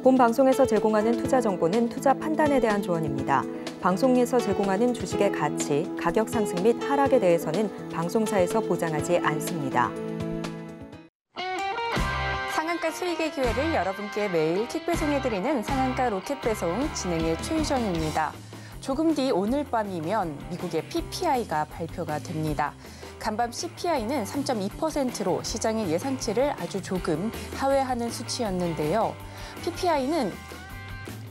본 방송에서 제공하는 투자 정보는 투자 판단에 대한 조언입니다. 방송에서 제공하는 주식의 가치, 가격 상승 및 하락에 대해서는 방송사에서 보장하지 않습니다. 상한가 수익의 기회를 여러분께 매일 킥 배송해드리는 상한가 로켓 배송 진행의 최유정입니다. 조금 뒤 오늘 밤이면 미국의 PPI가 발표가 됩니다. 간밤 CPI는 3.2%로 시장의 예상치를 아주 조금 하회하는 수치였는데요. PPI는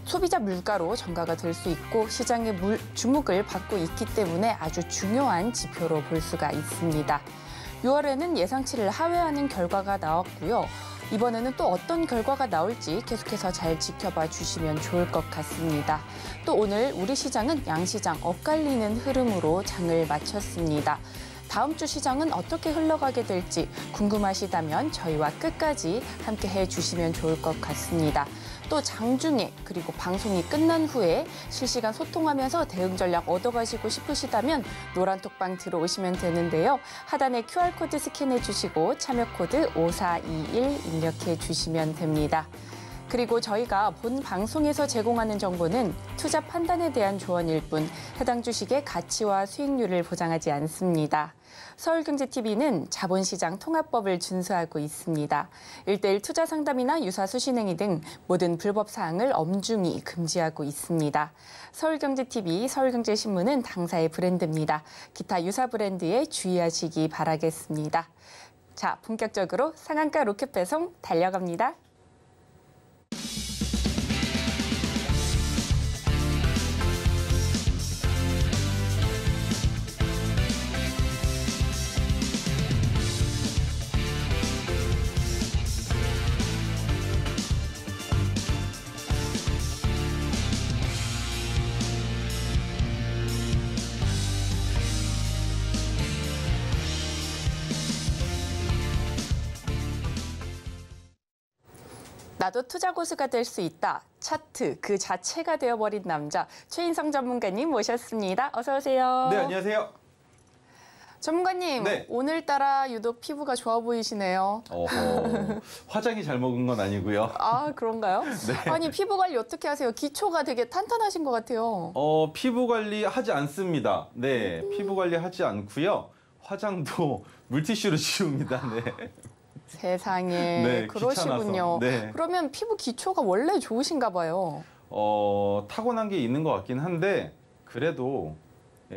소비자 물가로 전가가 될 수 있고 시장의 주목을 받고 있기 때문에 아주 중요한 지표로 볼 수가 있습니다. 6월에는 예상치를 하회하는 결과가 나왔고요. 이번에는 또 어떤 결과가 나올지 계속해서 잘 지켜봐 주시면 좋을 것 같습니다. 또 오늘 우리 시장은 양시장 엇갈리는 흐름으로 장을 마쳤습니다. 다음 주 시장은 어떻게 흘러가게 될지 궁금하시다면 저희와 끝까지 함께 해주시면 좋을 것 같습니다. 또 장중에 그리고 방송이 끝난 후에 실시간 소통하면서 대응 전략 얻어가시고 싶으시다면 노란톡방 들어오시면 되는데요. 하단에 QR코드 스캔해 주시고 참여 코드 5421 입력해 주시면 됩니다. 그리고 저희가 본 방송에서 제공하는 정보는 투자 판단에 대한 조언일 뿐 해당 주식의 가치와 수익률을 보장하지 않습니다. 서울경제TV는 자본시장 통합법을 준수하고 있습니다. 1:1 투자 상담이나 유사 수신행위 등 모든 불법 사항을 엄중히 금지하고 있습니다. 서울경제TV, 서울경제신문은 당사의 브랜드입니다. 기타 유사 브랜드에 주의하시기 바라겠습니다. 자, 본격적으로 상한가 로켓 배송 달려갑니다. 나도 투자 고수가 될 수 있다. 차트 그 자체가 되어버린 남자 최인성 전문가님 모셨습니다. 어서 오세요. 네, 안녕하세요. 전문가님, 네. 오늘따라 유독 피부가 좋아 보이시네요. 화장이 잘 먹은 건 아니고요. 아, 그런가요? 네. 아니, 피부 관리 어떻게 하세요? 기초가 되게 탄탄하신 것 같아요. 피부 관리 하지 않습니다. 네, 피부 관리 하지 않고요. 화장도 물티슈로 지웁니다. 네. 세상에, 네, 그러시군요. 귀찮아서. 네. 그러면 피부 기초가 원래 좋으신가 봐요. 타고난 게 있는 것 같긴 한데 그래도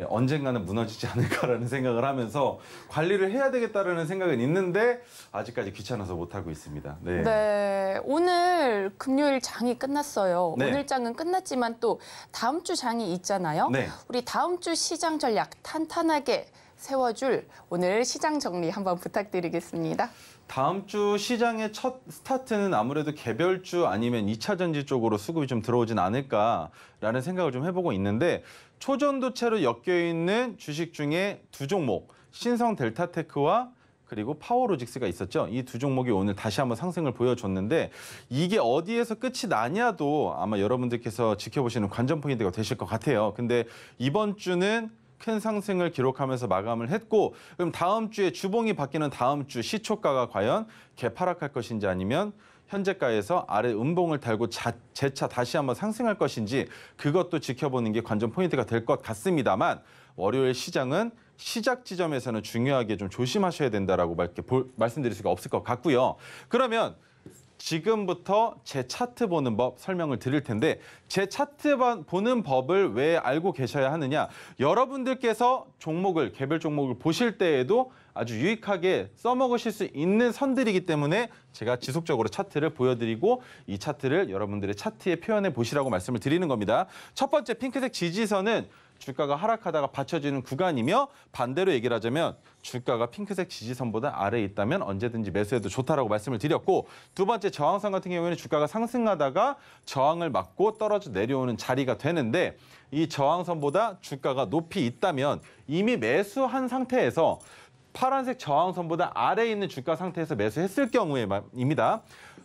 언젠가는 무너지지 않을까라는 생각을 하면서 관리를 해야 되겠다라는 생각은 있는데 아직까지 귀찮아서 못하고 있습니다. 네. 네, 오늘 금요일 장이 끝났어요. 네. 오늘 장은 끝났지만 또 다음 주 장이 있잖아요. 네. 우리 다음 주 시장 전략 탄탄하게 세워줄 오늘 시장 정리 한번 부탁드리겠습니다. 다음 주 시장의 첫 스타트는 아무래도 개별주 아니면 2차 전지 쪽으로 수급이 좀 들어오진 않을까라는 생각을 좀 해보고 있는데 초전도체로 엮여있는 주식 중에 두 종목, 신성 델타테크와 그리고 파워로직스가 있었죠. 이 두 종목이 오늘 다시 한번 상승을 보여줬는데 이게 어디에서 끝이 나냐도 아마 여러분들께서 지켜보시는 관전 포인트가 되실 것 같아요. 근데 이번 주는 큰 상승을 기록하면서 마감을 했고 그럼 다음 주에 주봉이 바뀌는 다음 주 시초가가 과연 개파락할 것인지 아니면 현재가에서 아래 음봉을 달고 재차 다시 한번 상승할 것인지 그것도 지켜보는 게 관전 포인트가 될 것 같습니다만 월요일 시장은 시작 지점에서는 중요하게 좀 조심하셔야 된다라고 말씀드릴 수가 없을 것 같고요. 그러면 지금부터 제 차트 보는 법 설명을 드릴 텐데 제 차트 보는 법을 왜 알고 계셔야 하느냐. 여러분들께서 종목을 개별 종목을 보실 때에도 아주 유익하게 써먹으실 수 있는 선들이기 때문에 제가 지속적으로 차트를 보여드리고 이 차트를 여러분들의 차트에 표현해 보시라고 말씀을 드리는 겁니다. 첫 번째 핑크색 지지선은 주가가 하락하다가 받쳐지는 구간이며 반대로 얘기를 하자면 주가가 핑크색 지지선보다 아래에 있다면 언제든지 매수해도 좋다라고 말씀을 드렸고 두 번째 저항선 같은 경우에는 주가가 상승하다가 저항을 맞고 떨어져 내려오는 자리가 되는데 이 저항선보다 주가가 높이 있다면 이미 매수한 상태에서 파란색 저항선보다 아래에 있는 주가 상태에서 매수했을 경우에입니다.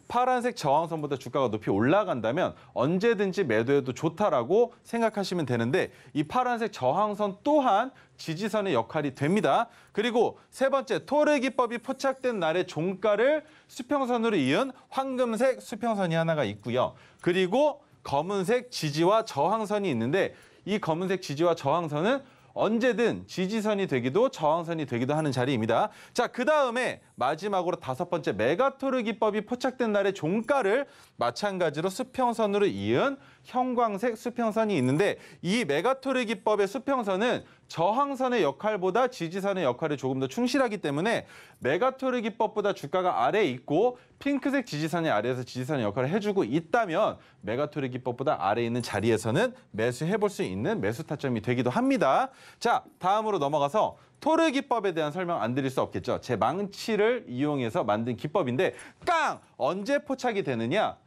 파란색 저항선보다 주가가 높이 올라간다면 언제든지 매도해도 좋다라고 생각하시면 되는데 이 파란색 저항선 또한 지지선의 역할이 됩니다. 그리고 세 번째, 토르 기법이 포착된 날의 종가를 수평선으로 이은 황금색 수평선이 하나가 있고요. 그리고 검은색 지지와 저항선이 있는데 이 검은색 지지와 저항선은 언제든 지지선이 되기도 저항선이 되기도 하는 자리입니다. 자, 그다음에 마지막으로 다섯 번째, 메가토르 기법이 포착된 날의 종가를 마찬가지로 수평선으로 이은 형광색 수평선이 있는데 이 메가토르 기법의 수평선은 저항선의 역할보다 지지선의 역할에 조금 더 충실하기 때문에 메가토르 기법보다 주가가 아래에 있고 핑크색 지지선이 아래에서 지지선의 역할을 해주고 있다면 메가토르 기법보다 아래에 있는 자리에서는 매수해볼 수 있는 매수 타점이 되기도 합니다. 자, 다음으로 넘어가서 토르 기법에 대한 설명 안 드릴 수 없겠죠. 제 망치를 이용해서 만든 기법인데 언제 포착이 되느냐?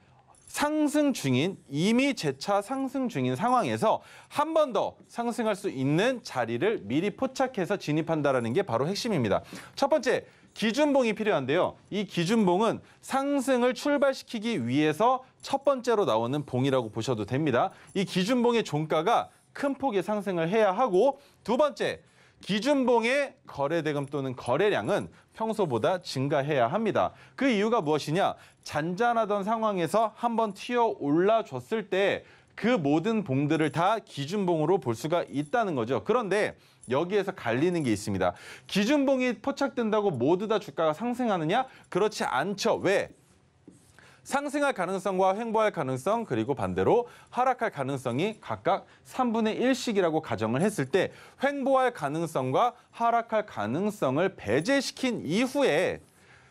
상승 중인, 이미 재차 상승 중인 상황에서 한 번 더 상승할 수 있는 자리를 미리 포착해서 진입한다는 게 바로 핵심입니다. 첫 번째, 기준봉이 필요한데요. 이 기준봉은 상승을 출발시키기 위해서 첫 번째로 나오는 봉이라고 보셔도 됩니다. 이 기준봉의 종가가 큰 폭의 상승을 해야 하고, 두 번째, 기준봉의 거래대금 또는 거래량은 평소보다 증가해야 합니다. 그 이유가 무엇이냐? 잔잔하던 상황에서 한번 튀어 올라줬을 때 그 모든 봉들을 다 기준봉으로 볼 수가 있다는 거죠. 그런데 여기에서 갈리는 게 있습니다. 기준봉이 포착된다고 모두 다 주가가 상승하느냐? 그렇지 않죠. 왜? 상승할 가능성과 횡보할 가능성, 그리고 반대로 하락할 가능성이 각각 3분의 1씩이라고 가정을 했을 때 횡보할 가능성과 하락할 가능성을 배제시킨 이후에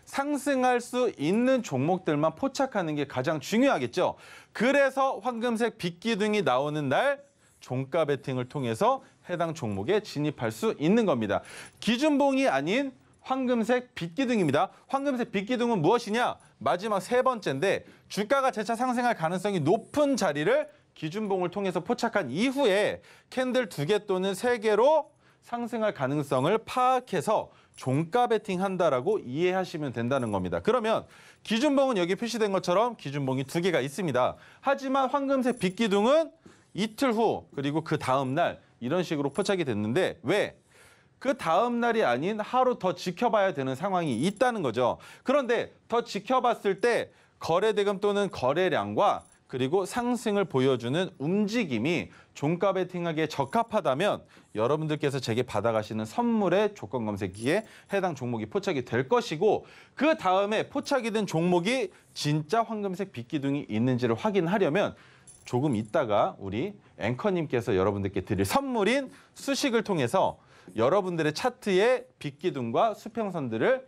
상승할 수 있는 종목들만 포착하는 게 가장 중요하겠죠. 그래서 황금색 빗기둥이 나오는 날 종가 베팅을 통해서 해당 종목에 진입할 수 있는 겁니다. 기준봉이 아닌 황금색 빗기둥입니다. 황금색 빗기둥은 무엇이냐? 마지막 세 번째인데 주가가 재차 상승할 가능성이 높은 자리를 기준봉을 통해서 포착한 이후에 캔들 2개 또는 3개로 상승할 가능성을 파악해서 종가 베팅한다라고 이해하시면 된다는 겁니다. 그러면 기준봉은 여기 표시된 것처럼 기준봉이 2개가 있습니다. 하지만 황금색 빗기둥은 이틀 후 그리고 그 다음 날 이런 식으로 포착이 됐는데 왜? 그 다음 날이 아닌 하루 더 지켜봐야 되는 상황이 있다는 거죠. 그런데 더 지켜봤을 때 거래대금 또는 거래량과 그리고 상승을 보여주는 움직임이 종가 베팅하기에 적합하다면 여러분들께서 제게 받아가시는 선물의 조건 검색기에 해당 종목이 포착이 될 것이고, 그 다음에 포착이 된 종목이 진짜 황금색 빗기둥이 있는지를 확인하려면 조금 있다가 우리 앵커님께서 여러분들께 드릴 선물인 수식을 통해서 여러분들의 차트에 빗기둥과 수평선들을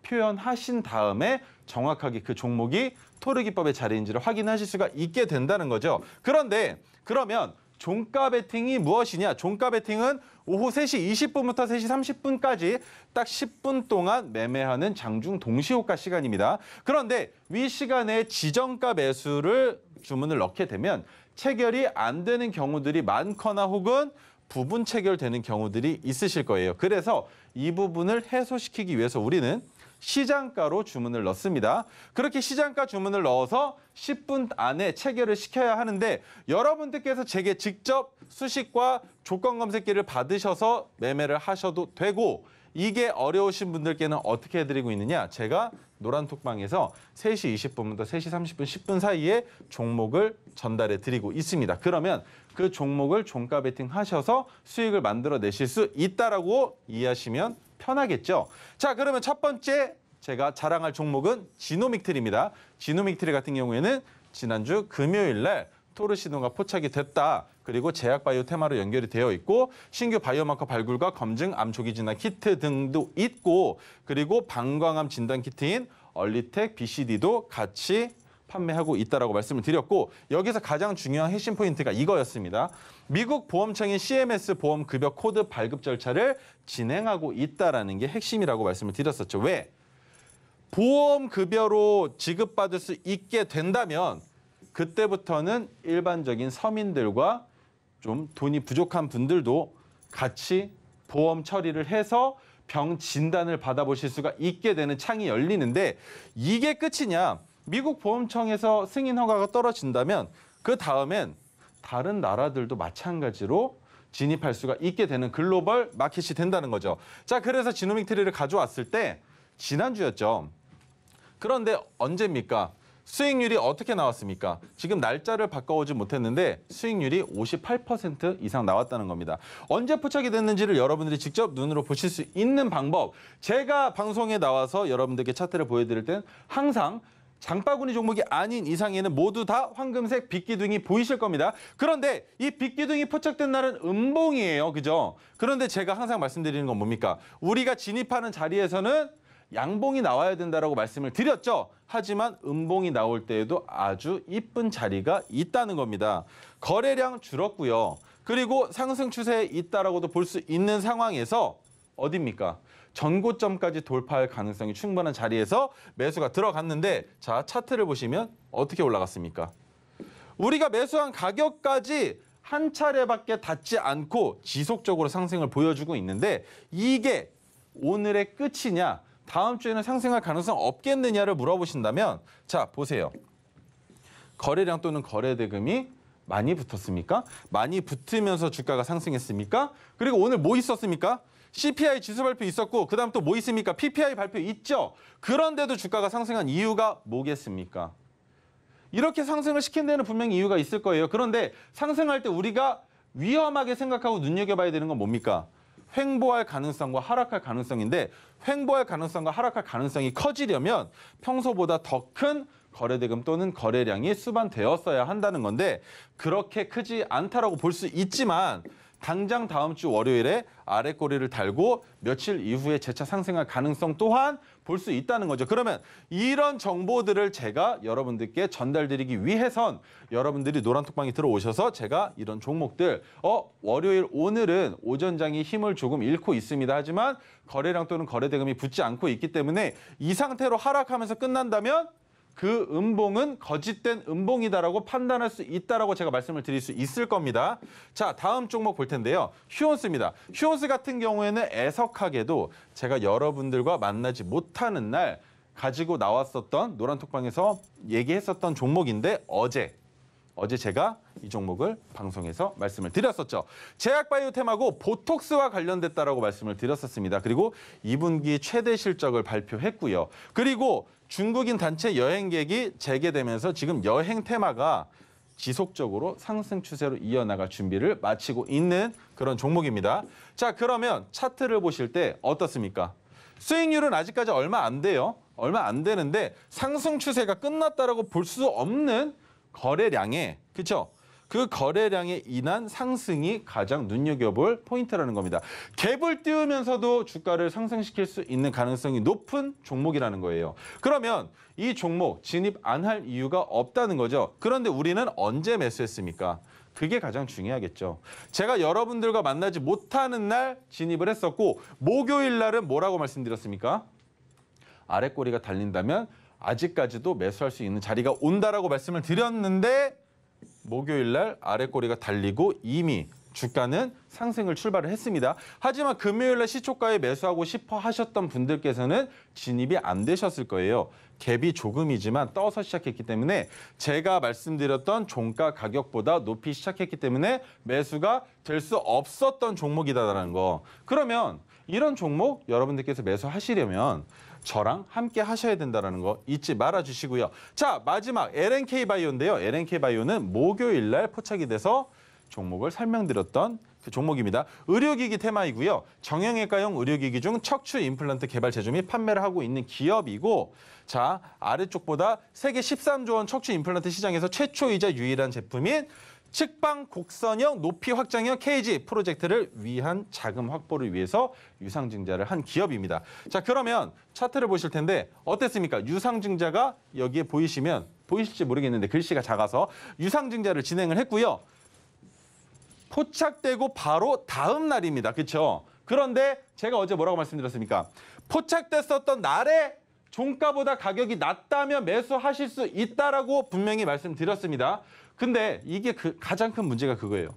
표현하신 다음에 정확하게 그 종목이 토르 기법의 자리인지를 확인하실 수가 있게 된다는 거죠. 그런데 그러면 종가 베팅이 무엇이냐? 종가 베팅은 오후 3시 20분부터 3시 30분까지 딱 10분 동안 매매하는 장중 동시호가 시간입니다. 그런데 위 시간에 지정가 매수를 주문을 넣게 되면 체결이 안 되는 경우들이 많거나 혹은 부분 체결되는 경우들이 있으실 거예요. 그래서 이 부분을 해소시키기 위해서 우리는 시장가로 주문을 넣습니다. 그렇게 시장가 주문을 넣어서 10분 안에 체결을 시켜야 하는데 여러분들께서 제게 직접 수식과 조건 검색기를 받으셔서 매매를 하셔도 되고, 이게 어려우신 분들께는 어떻게 해드리고 있느냐? 제가 노란톡방에서 3시 20분부터 3시 30분 10분 사이에 종목을 전달해 드리고 있습니다. 그러면 그 종목을 종가 베팅 하셔서 수익을 만들어내실 수 있다라고 이해하시면 편하겠죠. 자, 그러면 첫 번째 제가 자랑할 종목은 지노믹트리입니다. 지노믹트리 같은 경우에는 지난주 금요일 날 토르 신호가 포착이 됐다. 그리고 제약바이오 테마로 연결이 되어 있고 신규 바이오마커 발굴과 검증 암 조기 진단 키트 등도 있고, 그리고 방광암 진단 키트인 얼리텍 BCD도 같이 판매하고 있다라고 말씀을 드렸고, 여기서 가장 중요한 핵심 포인트가 이거였습니다. 미국 보험청인 CMS 보험 급여 코드 발급 절차를 진행하고 있다라는 게 핵심이라고 말씀을 드렸었죠. 왜? 보험 급여로 지급받을 수 있게 된다면 그때부터는 일반적인 서민들과 좀 돈이 부족한 분들도 같이 보험 처리를 해서 병 진단을 받아보실 수가 있게 되는 창이 열리는데, 이게 끝이냐? 미국 보험청에서 승인 허가가 떨어진다면 그 다음엔 다른 나라들도 마찬가지로 진입할 수가 있게 되는 글로벌 마켓이 된다는 거죠. 자, 그래서 지노믹 트리를 가져왔을 때 지난주였죠. 그런데 언제입니까? 수익률이 어떻게 나왔습니까? 지금 날짜를 바꿔오지 못했는데 수익률이 58% 이상 나왔다는 겁니다. 언제 포착이 됐는지를 여러분들이 직접 눈으로 보실 수 있는 방법. 제가 방송에 나와서 여러분들께 차트를 보여드릴 땐 항상 장바구니 종목이 아닌 이상에는 모두 다 황금색 빗기둥이 보이실 겁니다. 그런데 이 빗기둥이 포착된 날은 음봉이에요. 그죠? 그런데 제가 항상 말씀드리는 건 뭡니까? 우리가 진입하는 자리에서는 양봉이 나와야 된다라고 말씀을 드렸죠. 하지만 음봉이 나올 때에도 아주 이쁜 자리가 있다는 겁니다. 거래량 줄었고요. 그리고 상승 추세에 있다라고도 볼 수 있는 상황에서 어디입니까? 전고점까지 돌파할 가능성이 충분한 자리에서 매수가 들어갔는데 자, 차트를 보시면 어떻게 올라갔습니까? 우리가 매수한 가격까지 한 차례밖에 닿지 않고 지속적으로 상승을 보여주고 있는데 이게 오늘의 끝이냐? 다음 주에는 상승할 가능성 없겠느냐를 물어보신다면 자, 보세요. 거래량 또는 거래대금이 많이 붙었습니까? 많이 붙으면서 주가가 상승했습니까? 그리고 오늘 뭐 있었습니까? CPI 지수 발표 있었고 그다음 또 뭐 있습니까? PPI 발표 있죠. 그런데도 주가가 상승한 이유가 뭐겠습니까? 이렇게 상승을 시킨 데는 분명히 이유가 있을 거예요. 그런데 상승할 때 우리가 위험하게 생각하고 눈여겨봐야 되는 건 뭡니까? 횡보할 가능성과 하락할 가능성인데 횡보할 가능성과 하락할 가능성이 커지려면 평소보다 더 큰 거래대금 또는 거래량이 수반되었어야 한다는 건데 그렇게 크지 않다라고 볼 수 있지만 당장 다음 주 월요일에 아랫꼬리를 달고 며칠 이후에 재차 상승할 가능성 또한 볼 수 있다는 거죠. 그러면 이런 정보들을 제가 여러분들께 전달드리기 위해선 여러분들이 노란톡방에 들어오셔서 제가 이런 종목들 월요일 오늘은 오전장이 힘을 조금 잃고 있습니다. 하지만 거래량 또는 거래대금이 붙지 않고 있기 때문에 이 상태로 하락하면서 끝난다면 그 음봉은 거짓된 음봉이다라고 판단할 수 있다라고 제가 말씀을 드릴 수 있을 겁니다. 자, 다음 종목 볼 텐데요. 휴온스입니다. 휴온스 같은 경우에는 애석하게도 제가 여러분들과 만나지 못하는 날 가지고 나왔었던 노란톡방에서 얘기했었던 종목인데 어제 제가 이 종목을 방송에서 말씀을 드렸었죠. 제약바이오 테마고 보톡스와 관련됐다라고 말씀을 드렸었습니다. 그리고 2분기 최대 실적을 발표했고요. 그리고 중국인 단체 여행객이 재개되면서 지금 여행 테마가 지속적으로 상승 추세로 이어나갈 준비를 마치고 있는 그런 종목입니다. 자, 그러면 차트를 보실 때 어떻습니까? 수익률은 아직까지 얼마 안 돼요. 얼마 안 되는데 상승 추세가 끝났다라고 볼 수 없는 거래량에, 그렇죠? 그 거래량에 인한 상승이 가장 눈여겨볼 포인트라는 겁니다. 갭을 띄우면서도 주가를 상승시킬 수 있는 가능성이 높은 종목이라는 거예요. 그러면 이 종목 진입 안 할 이유가 없다는 거죠. 그런데 우리는 언제 매수했습니까? 그게 가장 중요하겠죠. 제가 여러분들과 만나지 못하는 날 진입을 했었고 목요일 날은 뭐라고 말씀드렸습니까? 아랫꼬리가 달린다면 아직까지도 매수할 수 있는 자리가 온다라고 말씀을 드렸는데 목요일 날 아랫꼬리가 달리고 이미 주가는 상승을 출발을 했습니다. 하지만 금요일 날 시초가에 매수하고 싶어 하셨던 분들께서는 진입이 안 되셨을 거예요. 갭이 조금이지만 떠서 시작했기 때문에 제가 말씀드렸던 종가 가격보다 높이 시작했기 때문에 매수가 될 수 없었던 종목이다라는 거. 그러면 이런 종목 여러분들께서 매수하시려면 저랑 함께 하셔야 된다는 거 잊지 말아주시고요. 자, 마지막 LNK바이오인데요. LNK바이오는 목요일 날 포착이 돼서 종목을 설명드렸던 그 종목입니다. 의료기기 테마이고요. 정형외과용 의료기기 중 척추 임플란트 개발 제조 및 판매를 하고 있는 기업이고 자, 아래쪽보다 세계 13조 원 척추 임플란트 시장에서 최초이자 유일한 제품인 측방 곡선형 높이 확장형 케이지 프로젝트를 위한 자금 확보를 위해서 유상증자를 한 기업입니다. 자, 그러면 차트를 보실 텐데 어땠습니까? 유상증자가 여기에 보이실지 모르겠는데 글씨가 작아서 유상증자를 진행을 했고요. 포착되고 바로 다음 날입니다. 그렇죠? 그런데 제가 어제 뭐라고 말씀드렸습니까? 포착됐었던 날에 종가보다 가격이 낮다면 매수하실 수 있다라고 분명히 말씀드렸습니다. 근데 이게 가장 큰 문제가 그거예요.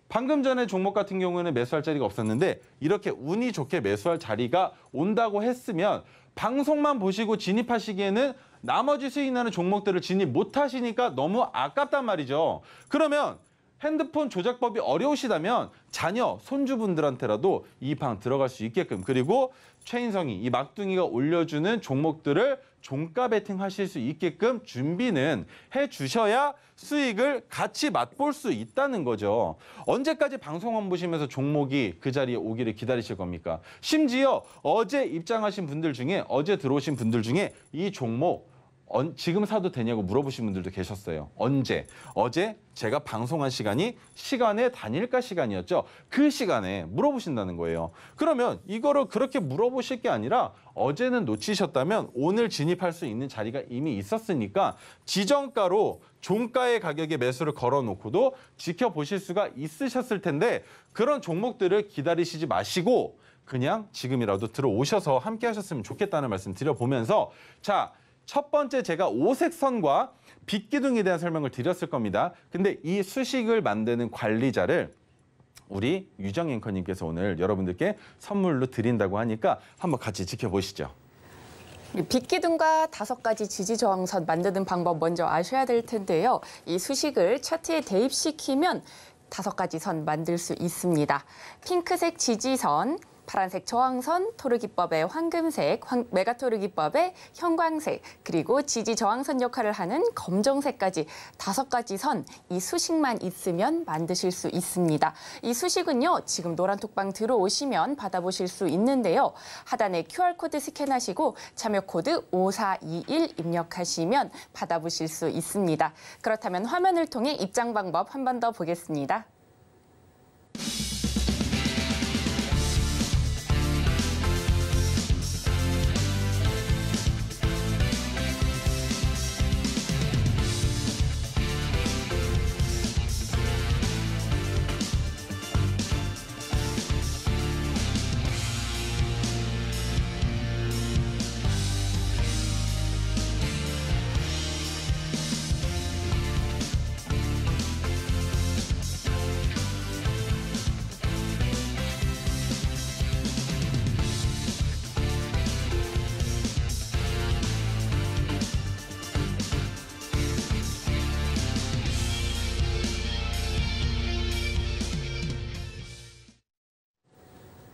방금 전에 종목 같은 경우에는 매수할 자리가 없었는데 이렇게 운이 좋게 매수할 자리가 온다고 했으면 방송만 보시고 진입하시기에는 나머지 수익 나는 종목들을 진입 못 하시니까 너무 아깝단 말이죠. 그러면 핸드폰 조작법이 어려우시다면 자녀, 손주분들한테라도 이 방 들어갈 수 있게끔, 그리고 최인성이, 이 막둥이가 올려주는 종목들을 종가 베팅 하실 수 있게끔 준비는 해주셔야 수익을 같이 맛볼 수 있다는 거죠. 언제까지 방송만 보시면서 종목이 그 자리에 오기를 기다리실 겁니까? 심지어 어제 입장하신 분들 중에, 어제 들어오신 분들 중에 이 종목 지금 사도 되냐고 물어보신 분들도 계셨어요. 언제? 어제 제가 방송한 시간의 단일가 시간이었죠. 그 시간에 물어보신다는 거예요. 그러면 이거를 그렇게 물어보실 게 아니라 어제는 놓치셨다면 오늘 진입할 수 있는 자리가 이미 있었으니까 지정가로 종가의 가격에 매수를 걸어놓고도 지켜보실 수가 있으셨을 텐데, 그런 종목들을 기다리시지 마시고 그냥 지금이라도 들어오셔서 함께 하셨으면 좋겠다는 말씀 드려보면서, 자, 첫 번째 제가 오색선과 빗기둥에 대한 설명을 드렸을 겁니다. 근데 이 수식을 만드는 관리자를 우리 유정 앵커님께서 오늘 여러분들께 선물로 드린다고 하니까 한번 같이 지켜보시죠. 빗기둥과 5가지 지지 저항선 만드는 방법 먼저 아셔야 될 텐데요. 이 수식을 차트에 대입시키면 5가지 선 만들 수 있습니다. 핑크색 지지선, 파란색 저항선, 토르기법의 황금색, 메가토르기법의 형광색, 그리고 지지 저항선 역할을 하는 검정색까지 5가지 선, 이 수식만 있으면 만드실 수 있습니다. 이 수식은요, 지금 노란톡방 들어오시면 받아보실 수 있는데요. 하단에 QR코드 스캔하시고 참여 코드 5421 입력하시면 받아보실 수 있습니다. 그렇다면 화면을 통해 입장 방법 한 번 더 보겠습니다.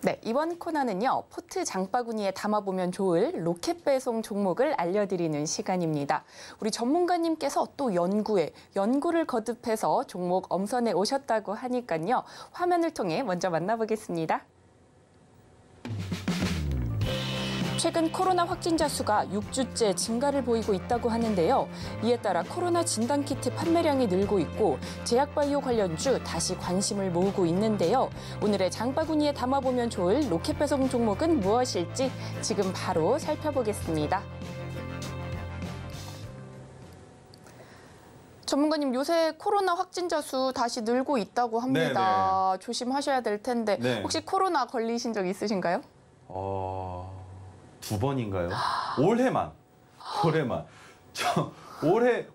네, 이번 코너는요, 포트 장바구니에 담아보면 좋을 로켓 배송 종목을 알려드리는 시간입니다. 우리 전문가님께서 또 연구를 거듭해서 종목 엄선해 오셨다고 하니까요, 화면을 통해 먼저 만나보겠습니다. 최근 코로나 확진자 수가 6주째 증가를 보이고 있다고 하는데요. 이에 따라 코로나 진단키트 판매량이 늘고 있고 제약바이오 관련주 다시 관심을 모으고 있는데요. 오늘의 장바구니에 담아보면 좋을 로켓 배송 종목은 무엇일지 지금 바로 살펴보겠습니다. 전문가님, 요새 코로나 확진자 수 다시 늘고 있다고 합니다. 네네. 조심하셔야 될 텐데 네. 혹시 코로나 걸리신 적 있으신가요? 2번인가요? 올해만. 저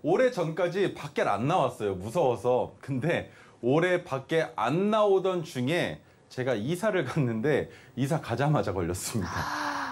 올해 전까지 밖에 안 나왔어요. 무서워서. 근데 올해 밖에 안 나오던 중에 제가 이사를 갔는데 이사 가자마자 걸렸습니다.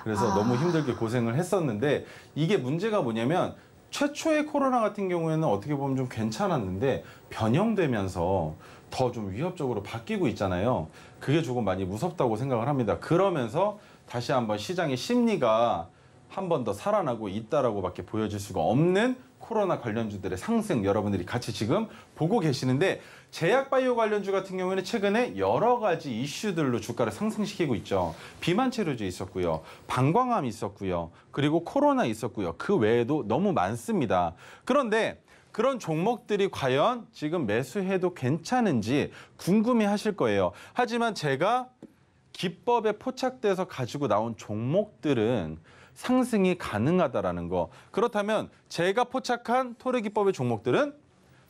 그래서 너무 힘들게 고생을 했었는데, 이게 문제가 뭐냐면 최초의 코로나 같은 경우에는 어떻게 보면 좀 괜찮았는데 변형되면서 더 좀 위협적으로 바뀌고 있잖아요. 그게 조금 많이 무섭다고 생각을 합니다. 그러면서 다시 한번 시장의 심리가 한 번 더 살아나고 있다라고밖에 보여질 수가 없는 코로나 관련주들의 상승, 여러분들이 같이 지금 보고 계시는데, 제약바이오 관련주 같은 경우에는 최근에 여러 가지 이슈들로 주가를 상승시키고 있죠. 비만치료제 있었고요, 방광암 있었고요, 그리고 코로나 있었고요. 그 외에도 너무 많습니다. 그런데 그런 종목들이 과연 지금 매수해도 괜찮은지 궁금해 하실 거예요. 하지만 제가 기법에 포착돼서 가지고 나온 종목들은 상승이 가능하다라는 거. 그렇다면 제가 포착한 토르기법의 종목들은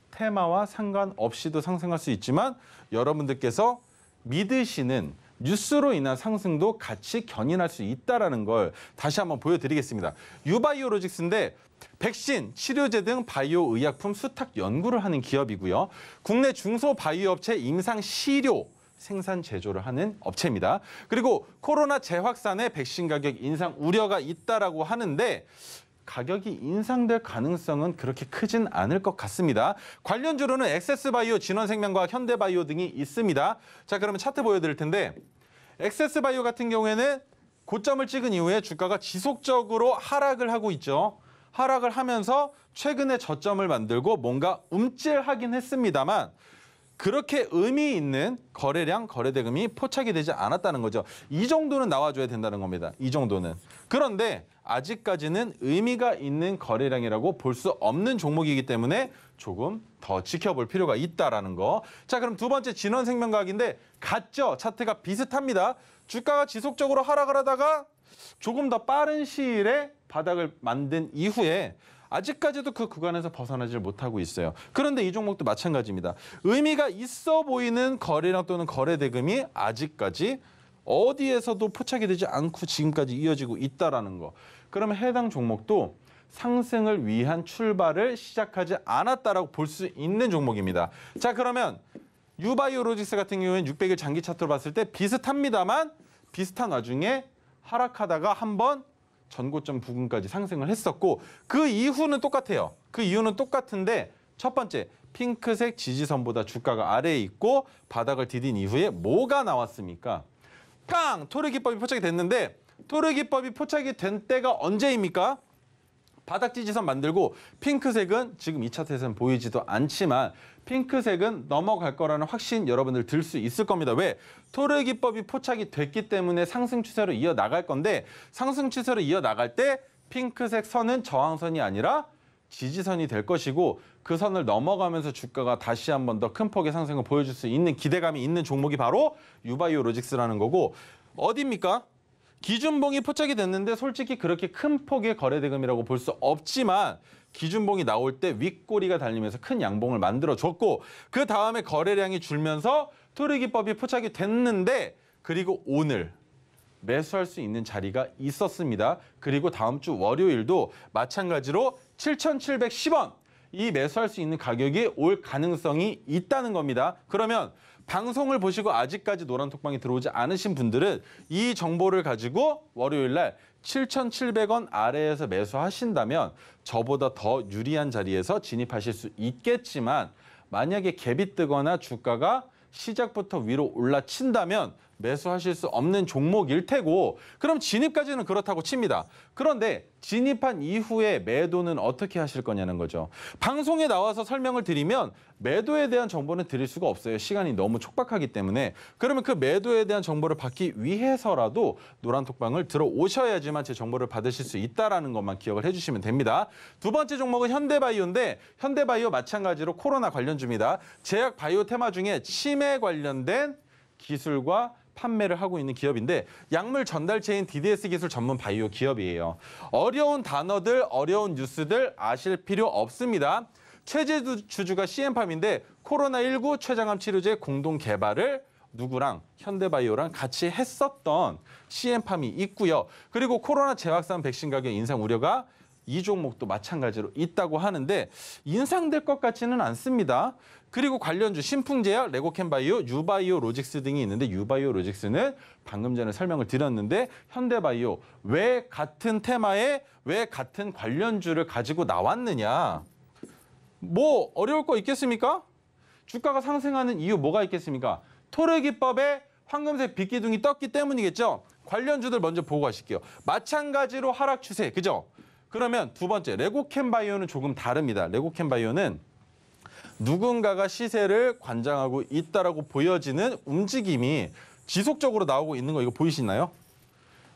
테마와 상관없이도 상승할 수 있지만, 여러분들께서 믿으시는 뉴스로 인한 상승도 같이 견인할 수 있다는 걸 다시 한번 보여드리겠습니다. 유바이오로직스인데 백신, 치료제 등 바이오 의약품 수탁 연구를 하는 기업이고요. 국내 중소바이오업체 임상시료 생산 제조를 하는 업체입니다. 그리고 코로나 재확산에 백신 가격 인상 우려가 있다라고 하는데, 가격이 인상될 가능성은 그렇게 크진 않을 것 같습니다. 관련주로는 엑세스바이오, 진원생명과학, 현대바이오 등이 있습니다. 자, 그러면 차트 보여드릴 텐데 엑세스바이오 같은 경우에는 고점을 찍은 이후에 주가가 지속적으로 하락을 하고 있죠. 하락을 하면서 최근에 저점을 만들고 뭔가 움찔하긴 했습니다만 그렇게 의미 있는 거래량, 거래대금이 포착이 되지 않았다는 거죠. 이 정도는 나와줘야 된다는 겁니다. 이 정도는. 그런데 아직까지는 의미가 있는 거래량이라고 볼 수 없는 종목이기 때문에 조금 더 지켜볼 필요가 있다라는 거. 자, 그럼 두 번째 진원생명과학인데 같죠? 차트가 비슷합니다. 주가가 지속적으로 하락을 하다가 조금 더 빠른 시일에 바닥을 만든 이후에 아직까지도 그 구간에서 벗어나질 못하고 있어요. 그런데 이 종목도 마찬가지입니다. 의미가 있어 보이는 거래량 또는 거래대금이 아직까지 어디에서도 포착이 되지 않고 지금까지 이어지고 있다는 거. 그러면 해당 종목도 상승을 위한 출발을 시작하지 않았다라고 볼 수 있는 종목입니다. 자, 그러면 유바이오로직스 같은 경우에는 600일 장기 차트로 봤을 때 비슷합니다만 비슷한 와중에 하락하다가 한번 전고점 부근까지 상승을 했었고 그 이후는 똑같아요. 그 이유는 똑같은데 첫 번째 핑크색 지지선보다 주가가 아래에 있고 바닥을 디딘 이후에 뭐가 나왔습니까? 깡! 토르기법이 포착이 됐는데 토르기법이 포착이 된 때가 언제입니까? 바닥 지지선 만들고 핑크색은 지금 이 차트에서는 보이지도 않지만 핑크색은 넘어갈 거라는 확신 여러분들 들 수 있을 겁니다. 왜? 토르기법이 포착이 됐기 때문에 상승 추세로 이어나갈 건데 상승 추세로 이어나갈 때 핑크색 선은 저항선이 아니라 지지선이 될 것이고 그 선을 넘어가면서 주가가 다시 한번 더 큰 폭의 상승을 보여줄 수 있는 기대감이 있는 종목이 바로 유바이오로직스라는 거고 어디입니까? 기준봉이 포착이 됐는데 솔직히 그렇게 큰 폭의 거래대금이라고 볼 수 없지만 기준봉이 나올 때 윗꼬리가 달리면서 큰 양봉을 만들어줬고 그 다음에 거래량이 줄면서 토르기법이 포착이 됐는데 그리고 오늘 매수할 수 있는 자리가 있었습니다. 그리고 다음 주 월요일도 마찬가지로 7,710원 이 매수할 수 있는 가격이 올 가능성이 있다는 겁니다. 그러면 방송을 보시고 아직까지 노란톡방에 들어오지 않으신 분들은 이 정보를 가지고 월요일 날 7,700원 아래에서 매수하신다면 저보다 더 유리한 자리에서 진입하실 수 있겠지만 만약에 갭이 뜨거나 주가가 시작부터 위로 올라친다면 매수하실 수 없는 종목일 테고 그럼 진입까지는 그렇다고 칩니다. 그런데 진입한 이후에 매도는 어떻게 하실 거냐는 거죠. 방송에 나와서 설명을 드리면 매도에 대한 정보는 드릴 수가 없어요. 시간이 너무 촉박하기 때문에. 그러면 그 매도에 대한 정보를 받기 위해서라도 노란톡방을 들어오셔야지만 제 정보를 받으실 수 있다는 것만 기억을 해주시면 됩니다. 두 번째 종목은 현대바이오인데 현대바이오 마찬가지로 코로나 관련주입니다. 제약 바이오 테마 중에 치매 관련된 기술과 판매를 하고 있는 기업인데 약물 전달체인 DDS 기술 전문 바이오 기업이에요. 어려운 단어들, 어려운 뉴스들 아실 필요 없습니다. 최재주주가 CM팜인데 코로나19 췌장암 치료제 공동 개발을 누구랑 현대바이오랑 같이 했었던 CM팜이 있고요. 그리고 코로나 재확산 백신 가격 인상 우려가 이 종목도 마찬가지로 있다고 하는데 인상될 것 같지는 않습니다. 그리고 관련주 신풍제약, 레고캠바이오, 유바이오로직스 등이 있는데 유바이오로직스는 방금 전에 설명을 드렸는데 현대바이오 왜 같은 테마에 왜 같은 관련주를 가지고 나왔느냐. 뭐 어려울 거 있겠습니까? 주가가 상승하는 이유 뭐가 있겠습니까? 토르기법에 황금색 빗기둥이 떴기 때문이겠죠. 관련주들 먼저 보고 가실게요. 마찬가지로 하락 추세, 그죠? 그러면 두 번째, 레고캠바이오는 조금 다릅니다. 레고캠바이오는 누군가가 시세를 관장하고 있다라고 보여지는 움직임이 지속적으로 나오고 있는 거 이거 보이시나요?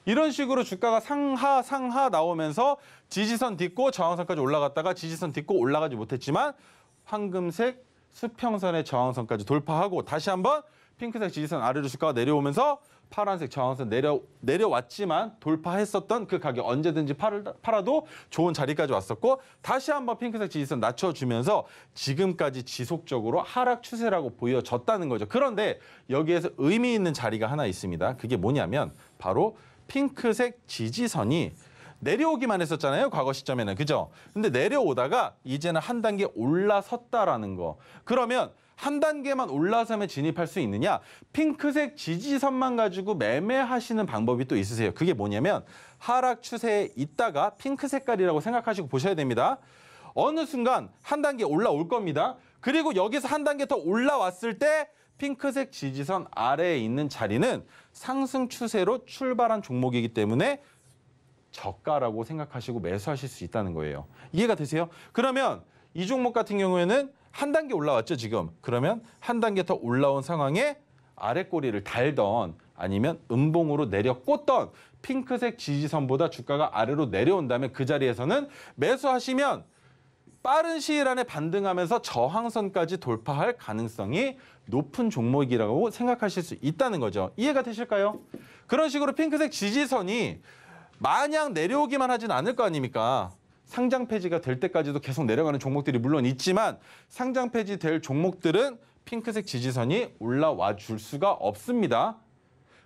이런 식으로 주가가 상하 나오면서 지지선 딛고 저항선까지 올라갔다가 지지선 딛고 올라가지 못했지만 황금색 수평선의 저항선까지 돌파하고 다시 한번 핑크색 지지선 아래로 주가가 내려오면서 파란색 저항선 내려왔지만 돌파했었던 그 가격 언제든지 팔아도 좋은 자리까지 왔었고 다시 한번 핑크색 지지선 낮춰주면서 지금까지 지속적으로 하락 추세라고 보여졌다는 거죠. 그런데 여기에서 의미 있는 자리가 하나 있습니다. 그게 뭐냐면 바로 핑크색 지지선이 내려오기만 했었잖아요. 과거 시점에는. 그죠? 근데 내려오다가 이제는 한 단계 올라섰다라는 거. 그러면 한 단계만 올라서면 진입할 수 있느냐? 핑크색 지지선만 가지고 매매하시는 방법이 또 있으세요. 그게 뭐냐면 하락 추세에 있다가 핑크 색깔이라고 생각하시고 보셔야 됩니다. 어느 순간 한 단계 올라올 겁니다. 그리고 여기서 한 단계 더 올라왔을 때 핑크색 지지선 아래에 있는 자리는 상승 추세로 출발한 종목이기 때문에 저가라고 생각하시고 매수하실 수 있다는 거예요. 이해가 되세요? 그러면 이 종목 같은 경우에는 한 단계 올라왔죠, 지금. 그러면 한 단계 더 올라온 상황에 아래 꼬리를 달던 아니면 음봉으로 내려 꽂던 핑크색 지지선보다 주가가 아래로 내려온다면 그 자리에서는 매수하시면 빠른 시일 안에 반등하면서 저항선까지 돌파할 가능성이 높은 종목이라고 생각하실 수 있다는 거죠. 이해가 되실까요? 그런 식으로 핑크색 지지선이 마냥 내려오기만 하진 않을 거 아닙니까? 상장 폐지가 될 때까지도 계속 내려가는 종목들이 물론 있지만 상장 폐지될 종목들은 핑크색 지지선이 올라와 줄 수가 없습니다.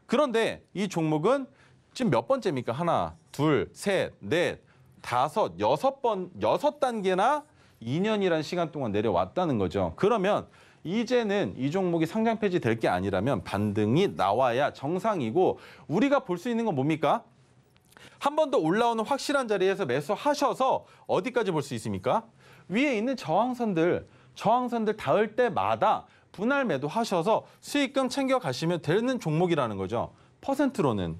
그런데 이 종목은 지금 몇 번째입니까? 하나, 둘, 셋, 넷, 다섯, 여섯 단계나 2년이라는 시간 동안 내려왔다는 거죠. 그러면 이제는 이 종목이 상장 폐지될 게 아니라면 반등이 나와야 정상이고 우리가 볼 수 있는 건 뭡니까? 한 번 더 올라오는 확실한 자리에서 매수하셔서 어디까지 볼 수 있습니까? 위에 있는 저항선들 닿을 때마다 분할 매도하셔서 수익금 챙겨가시면 되는 종목이라는 거죠. 퍼센트로는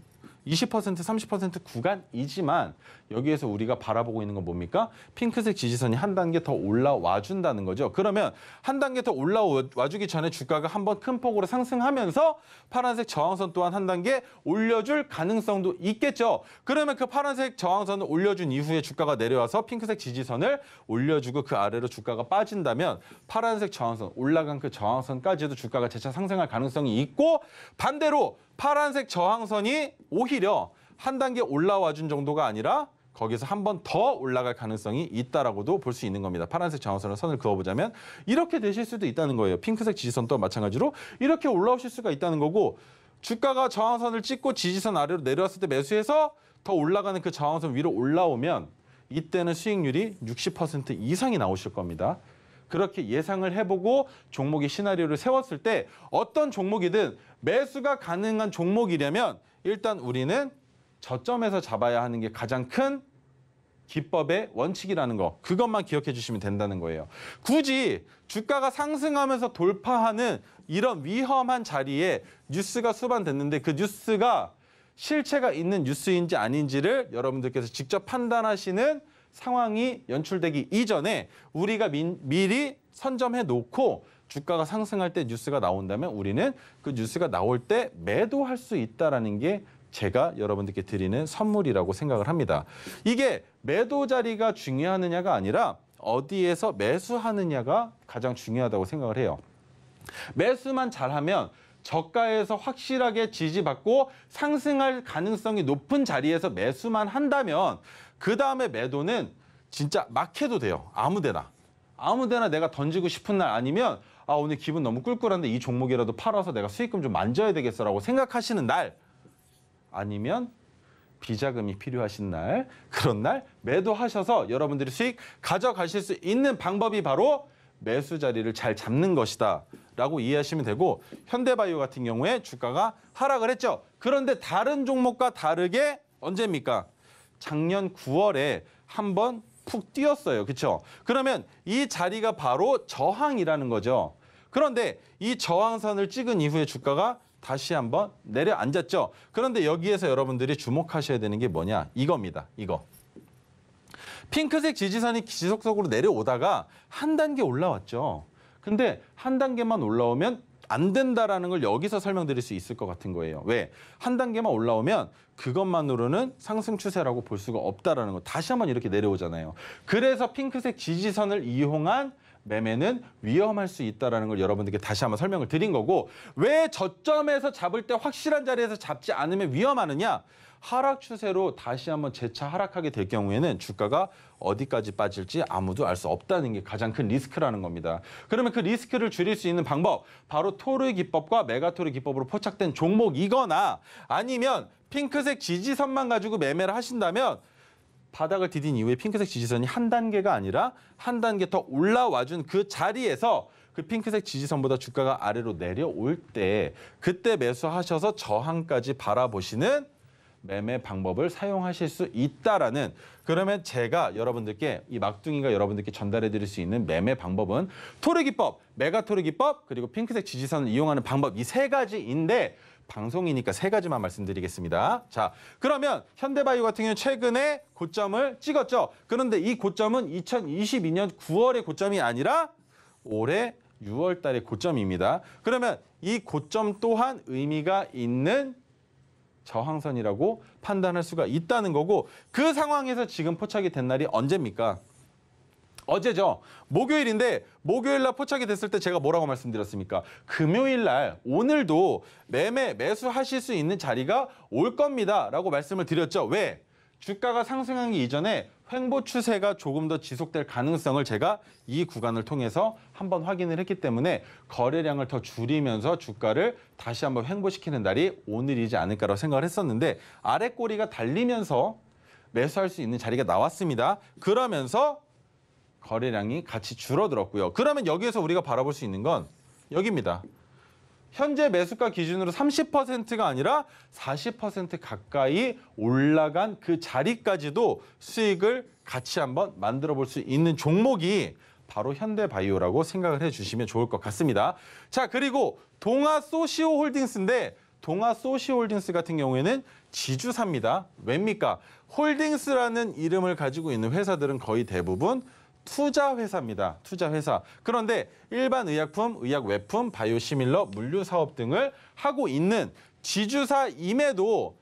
20%, 30% 구간이지만 여기에서 우리가 바라보고 있는 건 뭡니까? 핑크색 지지선이 한 단계 더 올라와 준다는 거죠. 그러면 한 단계 더 올라와 주기 전에 주가가 한번 큰 폭으로 상승하면서 파란색 저항선 또한 한 단계 올려줄 가능성도 있겠죠. 그러면 그 파란색 저항선을 올려준 이후에 주가가 내려와서 핑크색 지지선을 올려주고 그 아래로 주가가 빠진다면 파란색 저항선, 올라간 그 저항선까지도 주가가 재차 상승할 가능성이 있고 반대로 파란색 저항선이 오히려 한 단계 올라와 준 정도가 아니라 거기서 한 번 더 올라갈 가능성이 있다라고도 볼 수 있는 겁니다. 파란색 저항선을 선을 그어보자면 이렇게 되실 수도 있다는 거예요. 핑크색 지지선도 마찬가지로 이렇게 올라오실 수가 있다는 거고 주가가 저항선을 찍고 지지선 아래로 내려왔을 때 매수해서 더 올라가는 그 저항선 위로 올라오면 이때는 수익률이 60% 이상이 나오실 겁니다. 그렇게 예상을 해보고 종목의 시나리오를 세웠을 때 어떤 종목이든 매수가 가능한 종목이려면 일단 우리는 저점에서 잡아야 하는 게 가장 큰 기법의 원칙이라는 거. 그것만 기억해 주시면 된다는 거예요. 굳이 주가가 상승하면서 돌파하는 이런 위험한 자리에 뉴스가 수반됐는데 그 뉴스가 실체가 있는 뉴스인지 아닌지를 여러분들께서 직접 판단하시는 상황이 연출되기 이전에 우리가 미리 선점해 놓고 주가가 상승할 때 뉴스가 나온다면 우리는 그 뉴스가 나올 때 매도할 수 있다라는 게 제가 여러분들께 드리는 선물이라고 생각을 합니다. 이게 매도 자리가 중요하느냐가 아니라 어디에서 매수하느냐가 가장 중요하다고 생각을 해요. 매수만 잘하면 저가에서 확실하게 지지받고 상승할 가능성이 높은 자리에서 매수만 한다면 그 다음에 매도는 진짜 막 해도 돼요. 아무데나 내가 던지고 싶은 날 아니면 오늘 기분 너무 꿀꿀한데 이 종목이라도 팔아서 내가 수익금 좀 만져야 되겠어라고 생각하시는 날 아니면 비자금이 필요하신 날 그런 날 매도하셔서 여러분들이 수익 가져가실 수 있는 방법이 바로 매수 자리를 잘 잡는 것이다 라고 이해하시면 되고 현대바이오 같은 경우에 주가가 하락을 했죠. 그런데 다른 종목과 다르게 언제입니까? 작년 9월에 한번 푹 뛰었어요. 그렇죠? 그러면 이 자리가 바로 저항이라는 거죠. 그런데 이 저항선을 찍은 이후에 주가가 다시 한번 내려앉았죠. 그런데 여기에서 여러분들이 주목하셔야 되는 게 뭐냐? 이겁니다. 이거. 핑크색 지지선이 지속적으로 내려오다가 한 단계 올라왔죠. 근데 한 단계만 올라오면 안 된다라는 걸 여기서 설명드릴 수 있을 것 같은 거예요. 왜? 한 단계만 올라오면 그것만으로는 상승 추세라고 볼 수가 없다라는 거. 다시 한번 이렇게 내려오잖아요. 그래서 핑크색 지지선을 이용한 매매는 위험할 수 있다는 걸 여러분들께 다시 한번 설명을 드린 거고 왜 저점에서 잡을 때 확실한 자리에서 잡지 않으면 위험하느냐? 하락 추세로 다시 한번 재차 하락하게 될 경우에는 주가가 어디까지 빠질지 아무도 알 수 없다는 게 가장 큰 리스크라는 겁니다. 그러면 그 리스크를 줄일 수 있는 방법 바로 토르 기법과 메가토르 기법으로 포착된 종목이거나 아니면 핑크색 지지선만 가지고 매매를 하신다면 바닥을 디딘 이후에 핑크색 지지선이 한 단계가 아니라 한 단계 더 올라와준 그 자리에서 그 핑크색 지지선보다 주가가 아래로 내려올 때 그때 매수하셔서 저항까지 바라보시는 매매 방법을 사용하실 수 있다라는, 그러면 제가 여러분들께, 이 막둥이가 여러분들께 전달해 드릴 수 있는 매매 방법은 토르기법, 메가토르기법, 그리고 핑크색 지지선을 이용하는 방법, 이 세 가지인데 방송이니까 세 가지만 말씀드리겠습니다. 자, 그러면 현대바이오 같은 경우는 최근에 고점을 찍었죠. 그런데 이 고점은 2022년 9월의 고점이 아니라 올해 6월 달의 고점입니다. 그러면 이 고점 또한 의미가 있는 저항선이라고 판단할 수가 있다는 거고, 그 상황에서 지금 포착이 된 날이 언제입니까? 어제죠. 목요일인데 목요일 날 포착이 됐을 때 제가 뭐라고 말씀드렸습니까? 금요일 날 오늘도 매수하실 수 있는 자리가 올 겁니다라고 말씀을 드렸죠. 왜? 주가가 상승하기 이전에 횡보 추세가 조금 더 지속될 가능성을 제가 이 구간을 통해서 한번 확인을 했기 때문에 거래량을 더 줄이면서 주가를 다시 한번 횡보시키는 날이 오늘이지 않을까라고 생각을 했었는데, 아래 꼬리가 달리면서 매수할 수 있는 자리가 나왔습니다. 그러면서 거래량이 같이 줄어들었고요. 그러면 여기에서 우리가 바라볼 수 있는 건 여기입니다. 현재 매수가 기준으로 30%가 아니라 40% 가까이 올라간 그 자리까지도 수익을 같이 한번 만들어 볼 수 있는 종목이 바로 현대바이오라고 생각을 해주시면 좋을 것 같습니다. 자, 그리고 동아소시오홀딩스인데, 동아소시오홀딩스 같은 경우에는 지주사입니다. 왜입니까? 홀딩스라는 이름을 가지고 있는 회사들은 거의 대부분 투자회사입니다. 투자회사. 그런데 일반 의약품, 의약외품, 바이오시밀러, 물류사업 등을 하고 있는 지주사임에도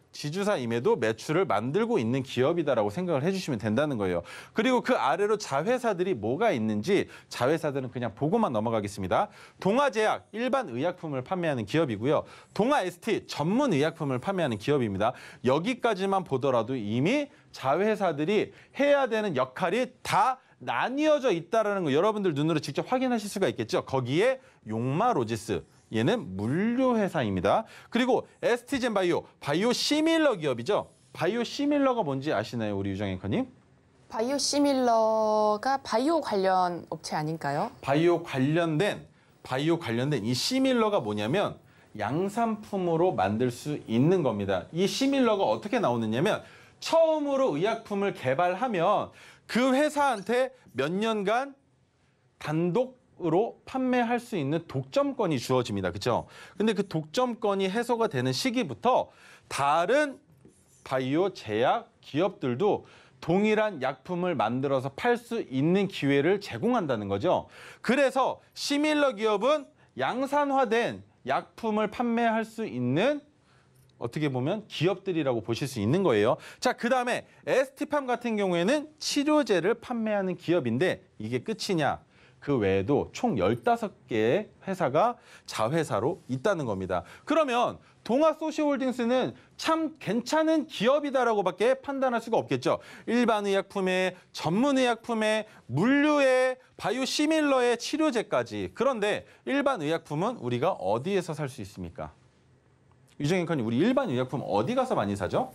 매출을 만들고 있는 기업이다라고 생각을 해주시면 된다는 거예요. 그리고 그 아래로 자회사들이 뭐가 있는지, 자회사들은 그냥 보고만 넘어가겠습니다. 동아제약, 일반 의약품을 판매하는 기업이고요. 동아ST, 전문 의약품을 판매하는 기업입니다. 여기까지만 보더라도 이미 자회사들이 해야 되는 역할이 다 나뉘어져 있다는 거 여러분들 눈으로 직접 확인하실 수가 있겠죠. 거기에 용마로지스, 얘는 물류회사입니다. 그리고 ST젠바이오, 바이오시밀러 기업이죠. 바이오시밀러가 뭔지 아시나요, 우리 유정 앵커님? 바이오시밀러가 바이오 관련 업체 아닌가요? 바이오 관련된 이 시밀러가 뭐냐면 양산품으로 만들 수 있는 겁니다. 이 시밀러가 어떻게 나오느냐면, 처음으로 의약품을 개발하면 그 회사한테 몇 년간 단독으로 판매할 수 있는 독점권이 주어집니다. 그렇죠? 근데 그 독점권이 해소가 되는 시기부터 다른 바이오 제약 기업들도 동일한 약품을 만들어서 팔 수 있는 기회를 제공한다는 거죠. 그래서 시밀러 기업은 양산화된 약품을 판매할 수 있는, 어떻게 보면 기업들이라고 보실 수 있는 거예요. 자, 그다음에 ST팜 같은 경우에는 치료제를 판매하는 기업인데, 이게 끝이냐? 그 외에도 총 15개의 회사가 자회사로 있다는 겁니다. 그러면 동아소시홀딩스는 참 괜찮은 기업이다라고밖에 판단할 수가 없겠죠. 일반 의약품에, 전문 의약품에, 물류에, 바이오시밀러에, 치료제까지. 그런데 일반 의약품은 우리가 어디에서 살 수 있습니까? 유정 앵커님, 우리 일반 의약품 어디 가서 많이 사죠?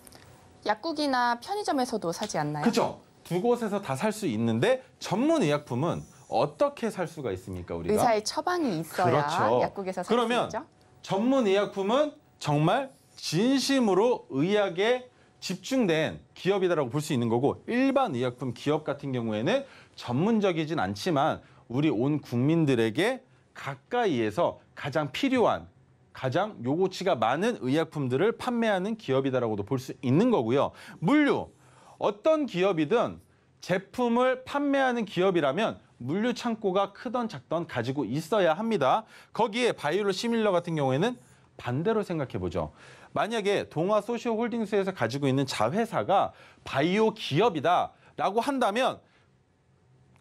약국이나 편의점에서도 사지 않나요? 그렇죠. 두 곳에서 다 살 수 있는데, 전문 의약품은 어떻게 살 수가 있습니까, 우리가? 의사의 처방이 있어야 그렇죠. 약국에서 살 수 그러면 있죠. 전문 의약품은 정말 진심으로 의학에 집중된 기업이다라고 볼 수 있는 거고, 일반 의약품 기업 같은 경우에는 전문적이진 않지만 우리 온 국민들에게 가까이에서 가장 필요한, 가장 요구치가 많은 의약품들을 판매하는 기업이다라고도 볼 수 있는 거고요. 물류, 어떤 기업이든 제품을 판매하는 기업이라면 물류 창고가 크던 작던 가지고 있어야 합니다. 거기에 바이오시밀러 같은 경우에는 반대로 생각해 보죠. 만약에 동아소시오홀딩스에서 가지고 있는 자회사가 바이오 기업이다라고 한다면,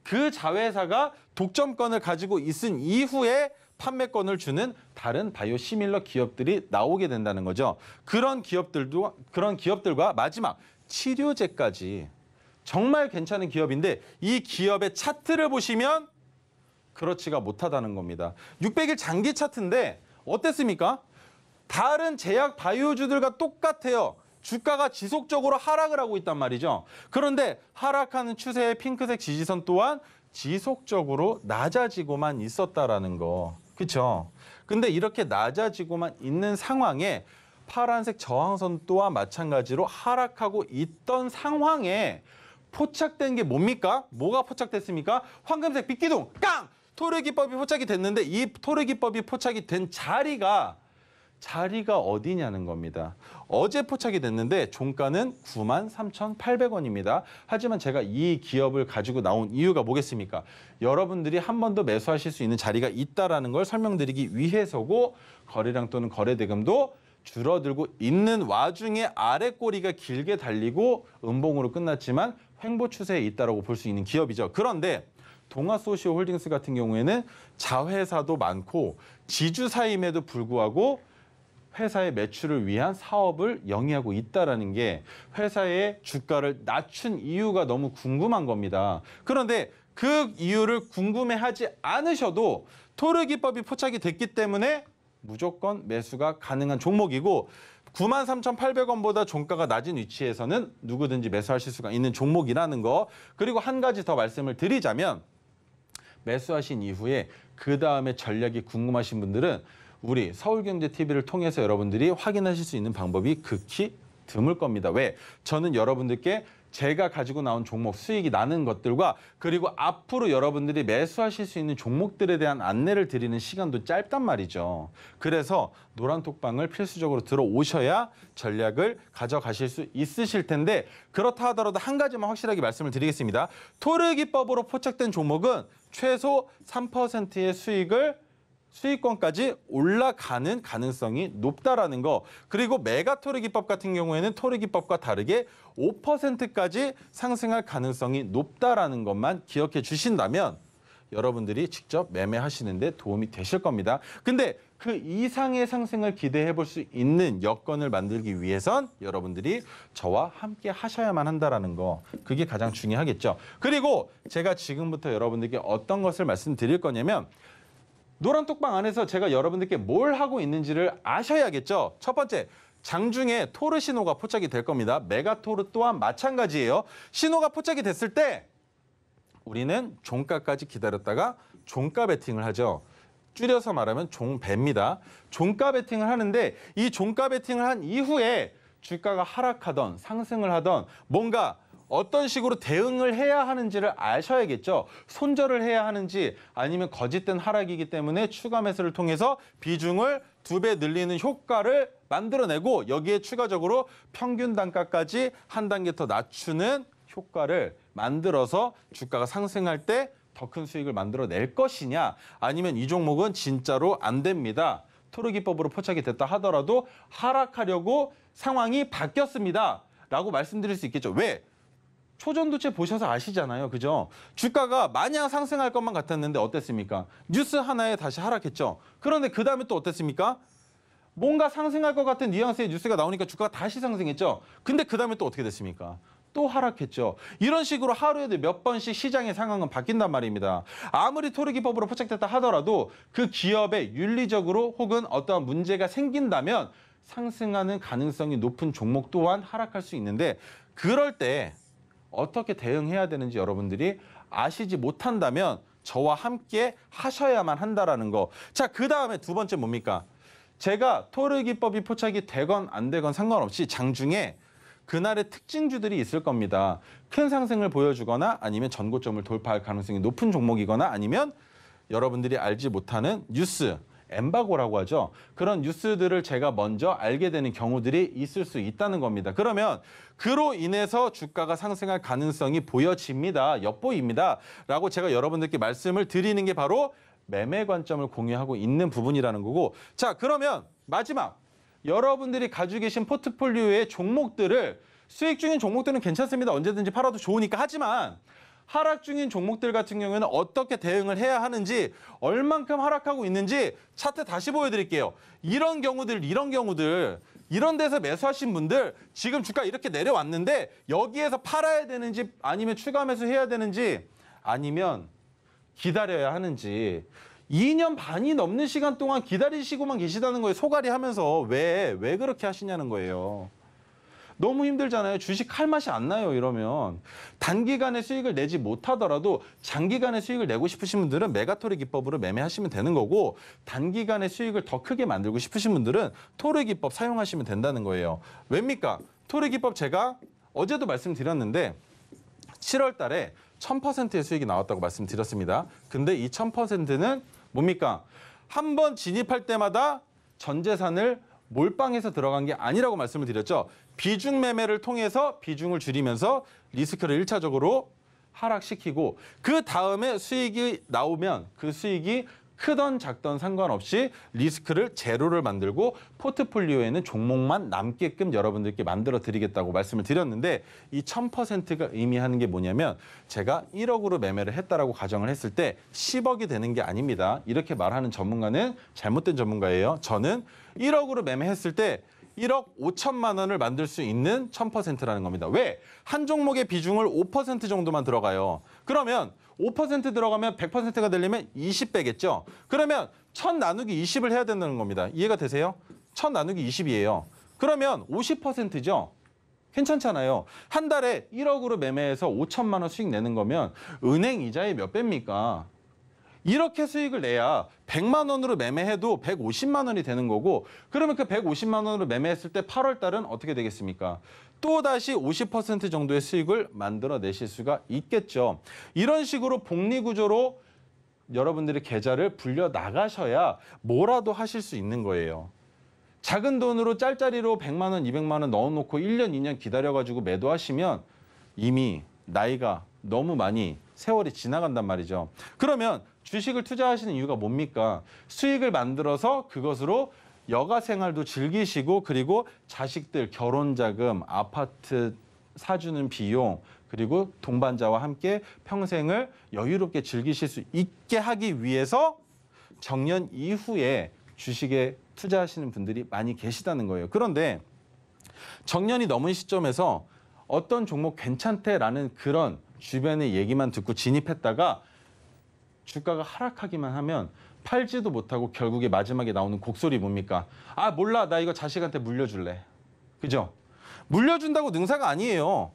그 자회사가 독점권을 가지고 있은 이후에 판매권을 주는 다른 바이오시밀러 기업들이 나오게 된다는 거죠. 그런 기업들과 마지막 치료제까지 정말 괜찮은 기업인데, 이 기업의 차트를 보시면 그렇지가 못하다는 겁니다. 600일 장기 차트인데 어땠습니까? 다른 제약 바이오주들과 똑같아요. 주가가 지속적으로 하락을 하고 있단 말이죠. 그런데 하락하는 추세의 핑크색 지지선 또한 지속적으로 낮아지고만 있었다라는 거. 그렇죠? 근데 이렇게 낮아지고만 있는 상황에 파란색 저항선 또한 마찬가지로 하락하고 있던 상황에 포착된 게 뭡니까? 뭐가 포착됐습니까? 황금색 빗기둥 깡! 토르기법이 포착이 됐는데 이 토르기법이 포착이 된 자리가 어디냐는 겁니다. 어제 포착이 됐는데 종가는 93,800원입니다. 하지만 제가 이 기업을 가지고 나온 이유가 뭐겠습니까? 여러분들이 한 번 더 매수하실 수 있는 자리가 있다라는 걸 설명드리기 위해서고 거래량 또는 거래 대금도 줄어들고 있는 와중에 아래 꼬리가 길게 달리고 음봉으로 끝났지만 횡보 추세에 있다라고 볼 수 있는 기업이죠. 그런데 동아소시오홀딩스 같은 경우에는 자회사도 많고 지주사임에도 불구하고 회사의 매출을 위한 사업을 영위하고 있다라는 게 회사의 주가를 낮춘 이유가 너무 궁금한 겁니다. 그런데 그 이유를 궁금해하지 않으셔도 토르기법이 포착이 됐기 때문에 무조건 매수가 가능한 종목이고 93,800원보다 종가가 낮은 위치에서는 누구든지 매수하실 수가 있는 종목이라는 거. 그리고 한 가지 더 말씀을 드리자면 매수하신 이후에 그 다음에 전략이 궁금하신 분들은 우리 서울경제TV를 통해서 여러분들이 확인하실 수 있는 방법이 극히 드물 겁니다. 왜? 저는 여러분들께 제가 가지고 나온 종목 수익이 나는 것들과 그리고 앞으로 여러분들이 매수하실 수 있는 종목들에 대한 안내를 드리는 시간도 짧단 말이죠. 그래서 노란톡방을 필수적으로 들어오셔야 전략을 가져가실 수 있으실 텐데 그렇다 하더라도 한 가지만 확실하게 말씀을 드리겠습니다. 토르기법으로 포착된 종목은 최소 3%의 수익권까지 올라가는 가능성이 높다라는 거. 그리고 메가토르기법 같은 경우에는 토르기법과 다르게 5%까지 상승할 가능성이 높다라는 것만 기억해 주신다면 여러분들이 직접 매매하시는데 도움이 되실 겁니다. 근데 그 이상의 상승을 기대해 볼 수 있는 여건을 만들기 위해선 여러분들이 저와 함께 하셔야만 한다라는 거. 그게 가장 중요하겠죠. 그리고 제가 지금부터 여러분들께 어떤 것을 말씀드릴 거냐면 노란톡방 안에서 제가 여러분들께 뭘 하고 있는지를 아셔야겠죠. 첫 번째, 장중에 토르 신호가 포착이 될 겁니다. 메가토르 또한 마찬가지예요. 신호가 포착이 됐을 때 우리는 종가까지 기다렸다가 종가 베팅을 하죠. 줄여서 말하면 종배입니다. 종가 베팅을 하는데 이 종가 베팅을 한 이후에 주가가 하락하던 상승을 하던 뭔가 어떤 식으로 대응을 해야 하는지를 아셔야겠죠. 손절을 해야 하는지 아니면 거짓된 하락이기 때문에 추가 매수를 통해서 비중을 2배 늘리는 효과를 만들어내고 여기에 추가적으로 평균 단가까지 한 단계 더 낮추는 효과를 만들어서 주가가 상승할 때 더 큰 수익을 만들어낼 것이냐 아니면 이 종목은 진짜로 안 됩니다. 토르기법으로 포착이 됐다 하더라도 하락하려고 상황이 바뀌었습니다. 라고 말씀드릴 수 있겠죠. 왜? 초전도체 보셔서 아시잖아요. 그죠? 주가가 마냥 상승할 것만 같았는데 어땠습니까? 뉴스 하나에 다시 하락했죠. 그런데 그 다음에 또 어땠습니까? 뭔가 상승할 것 같은 뉘앙스의 뉴스가 나오니까 주가가 다시 상승했죠. 근데 그 다음에 또 어떻게 됐습니까? 또 하락했죠. 이런 식으로 하루에도 몇 번씩 시장의 상황은 바뀐단 말입니다. 아무리 토르기법으로 포착됐다 하더라도 그 기업에 윤리적으로 혹은 어떠한 문제가 생긴다면 상승하는 가능성이 높은 종목 또한 하락할 수 있는데 그럴 때 어떻게 대응해야 되는지 여러분들이 아시지 못한다면 저와 함께 하셔야만 한다라는 거. 자, 그 다음에 두 번째 뭡니까? 제가 토르기법이 포착이 되건 안 되건 상관없이 장중에 그날의 특징주들이 있을 겁니다. 큰 상승을 보여주거나 아니면 전고점을 돌파할 가능성이 높은 종목이거나 아니면 여러분들이 알지 못하는 뉴스, 엠바고라고 하죠. 그런 뉴스들을 제가 먼저 알게 되는 경우들이 있을 수 있다는 겁니다. 그러면 그로 인해서 주가가 상승할 가능성이 보여집니다. 엿보입니다. 라고 제가 여러분들께 말씀을 드리는 게 바로 매매 관점을 공유하고 있는 부분이라는 거고. 자, 그러면 마지막. 여러분들이 가지고 계신 포트폴리오의 종목들을 수익 중인 종목들은 괜찮습니다. 언제든지 팔아도 좋으니까. 하지만 하락 중인 종목들 같은 경우에는 어떻게 대응을 해야 하는지 얼만큼 하락하고 있는지 차트 다시 보여드릴게요. 이런 경우들 이런 데서 매수하신 분들 지금 주가 이렇게 내려왔는데 여기에서 팔아야 되는지 아니면 추가 매수해야 되는지 아니면 기다려야 하는지 2년 반이 넘는 시간 동안 기다리시고만 계시다는 거예요. 소갈이 하면서 왜 그렇게 하시냐는 거예요. 너무 힘들잖아요. 주식 할 맛이 안 나요, 이러면. 단기간에 수익을 내지 못하더라도 장기간에 수익을 내고 싶으신 분들은 메가토르 기법으로 매매하시면 되는 거고, 단기간에 수익을 더 크게 만들고 싶으신 분들은 토르 기법 사용하시면 된다는 거예요. 왜입니까? 토르 기법 제가 어제도 말씀드렸는데 7월 달에 1000%의 수익이 나왔다고 말씀드렸습니다. 근데 이 1000%는 뭡니까? 한 번 진입할 때마다 전 재산을 몰빵해서 들어간 게 아니라고 말씀을 드렸죠. 비중 매매를 통해서 비중을 줄이면서 리스크를 1차적으로 하락시키고 그 다음에 수익이 나오면 그 수익이 크던 작던 상관없이 리스크를 제로를 만들고 포트폴리오에는 종목만 남게끔 여러분들께 만들어 드리겠다고 말씀을 드렸는데, 이 1000%가 의미하는 게 뭐냐면 제가 1억으로 매매를 했다라고 가정을 했을 때 10억이 되는 게 아닙니다. 이렇게 말하는 전문가는 잘못된 전문가예요. 저는 1억으로 매매했을 때 1억 5천만 원을 만들 수 있는 1000%라는 겁니다. 왜? 한 종목의 비중을 5% 정도만 들어가요. 그러면 5% 들어가면 100%가 되려면 20배겠죠. 그러면 1000 나누기 20을 해야 된다는 겁니다. 이해가 되세요? 1000 나누기 20이에요. 그러면 50%죠. 괜찮잖아요. 한 달에 1억으로 매매해서 5천만 원 수익 내는 거면 은행 이자의 몇 배입니까? 이렇게 수익을 내야 100만 원으로 매매해도 150만 원이 되는 거고, 그러면 그 150만 원으로 매매했을 때 8월 달은 어떻게 되겠습니까? 또다시 50% 정도의 수익을 만들어내실 수가 있겠죠. 이런 식으로 복리구조로 여러분들의 계좌를 불려나가셔야 뭐라도 하실 수 있는 거예요. 작은 돈으로 짤짤이로 100만 원, 200만 원 넣어놓고 1년, 2년 기다려가지고 매도하시면 이미 나이가 너무 많이 세월이 지나간단 말이죠. 그러면 주식을 투자하시는 이유가 뭡니까? 수익을 만들어서 그것으로 여가 생활도 즐기시고, 그리고 자식들 결혼 자금, 아파트 사주는 비용, 그리고 동반자와 함께 평생을 여유롭게 즐기실 수 있게 하기 위해서 정년 이후에 주식에 투자하시는 분들이 많이 계시다는 거예요. 그런데 정년이 넘은 시점에서 어떤 종목 괜찮대라는 그런 주변의 얘기만 듣고 진입했다가 주가가 하락하기만 하면 팔지도 못하고 결국에 마지막에 나오는 곡소리 뭡니까? 아, 몰라. 나 이거 자식한테 물려줄래. 그죠? 물려준다고 능사가 아니에요.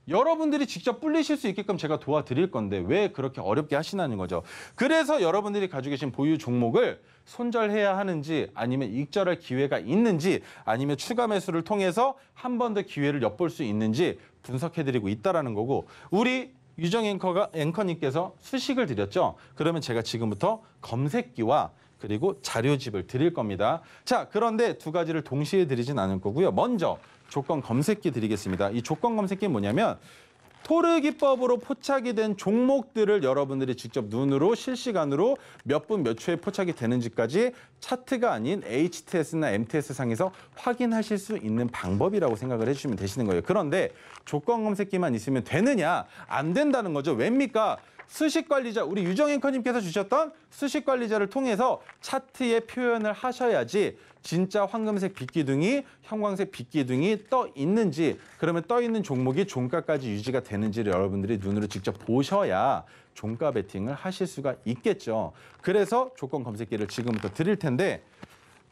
여러분들이 직접 불리실 수 있게끔 제가 도와드릴 건데 왜 그렇게 어렵게 하시나는 거죠. 그래서 여러분들이 가지고 계신 보유 종목을 손절해야 하는지, 아니면 익절할 기회가 있는지, 아니면 추가 매수를 통해서 한 번 더 기회를 엿볼 수 있는지 분석해드리고 있다라는 거고, 우리 유정 앵커님께서 수식을 드렸죠. 그러면 제가 지금부터 검색기와 그리고 자료집을 드릴 겁니다. 자, 그런데 두 가지를 동시에 드리진 않을 거고요. 먼저 조건 검색기 드리겠습니다. 이 조건 검색기는 뭐냐면 토르 기법으로 포착이 된 종목들을 여러분들이 직접 눈으로 실시간으로 몇 분 몇 초에 포착이 되는지까지 차트가 아닌 HTS나 MTS 상에서 확인하실 수 있는 방법이라고 생각을 해주시면 되시는 거예요. 그런데 조건 검색기만 있으면 되느냐? 안 된다는 거죠. 왜입니까? 수식관리자, 우리 유정 앵커님께서 주셨던 수식관리자를 통해서 차트에 표현을 하셔야지 진짜 황금색 빛기둥이, 형광색 빛기둥이 떠 있는지, 그러면 떠 있는 종목이 종가까지 유지가 되는지를 여러분들이 눈으로 직접 보셔야 종가 베팅을 하실 수가 있겠죠. 그래서 조건 검색기를 지금부터 드릴 텐데,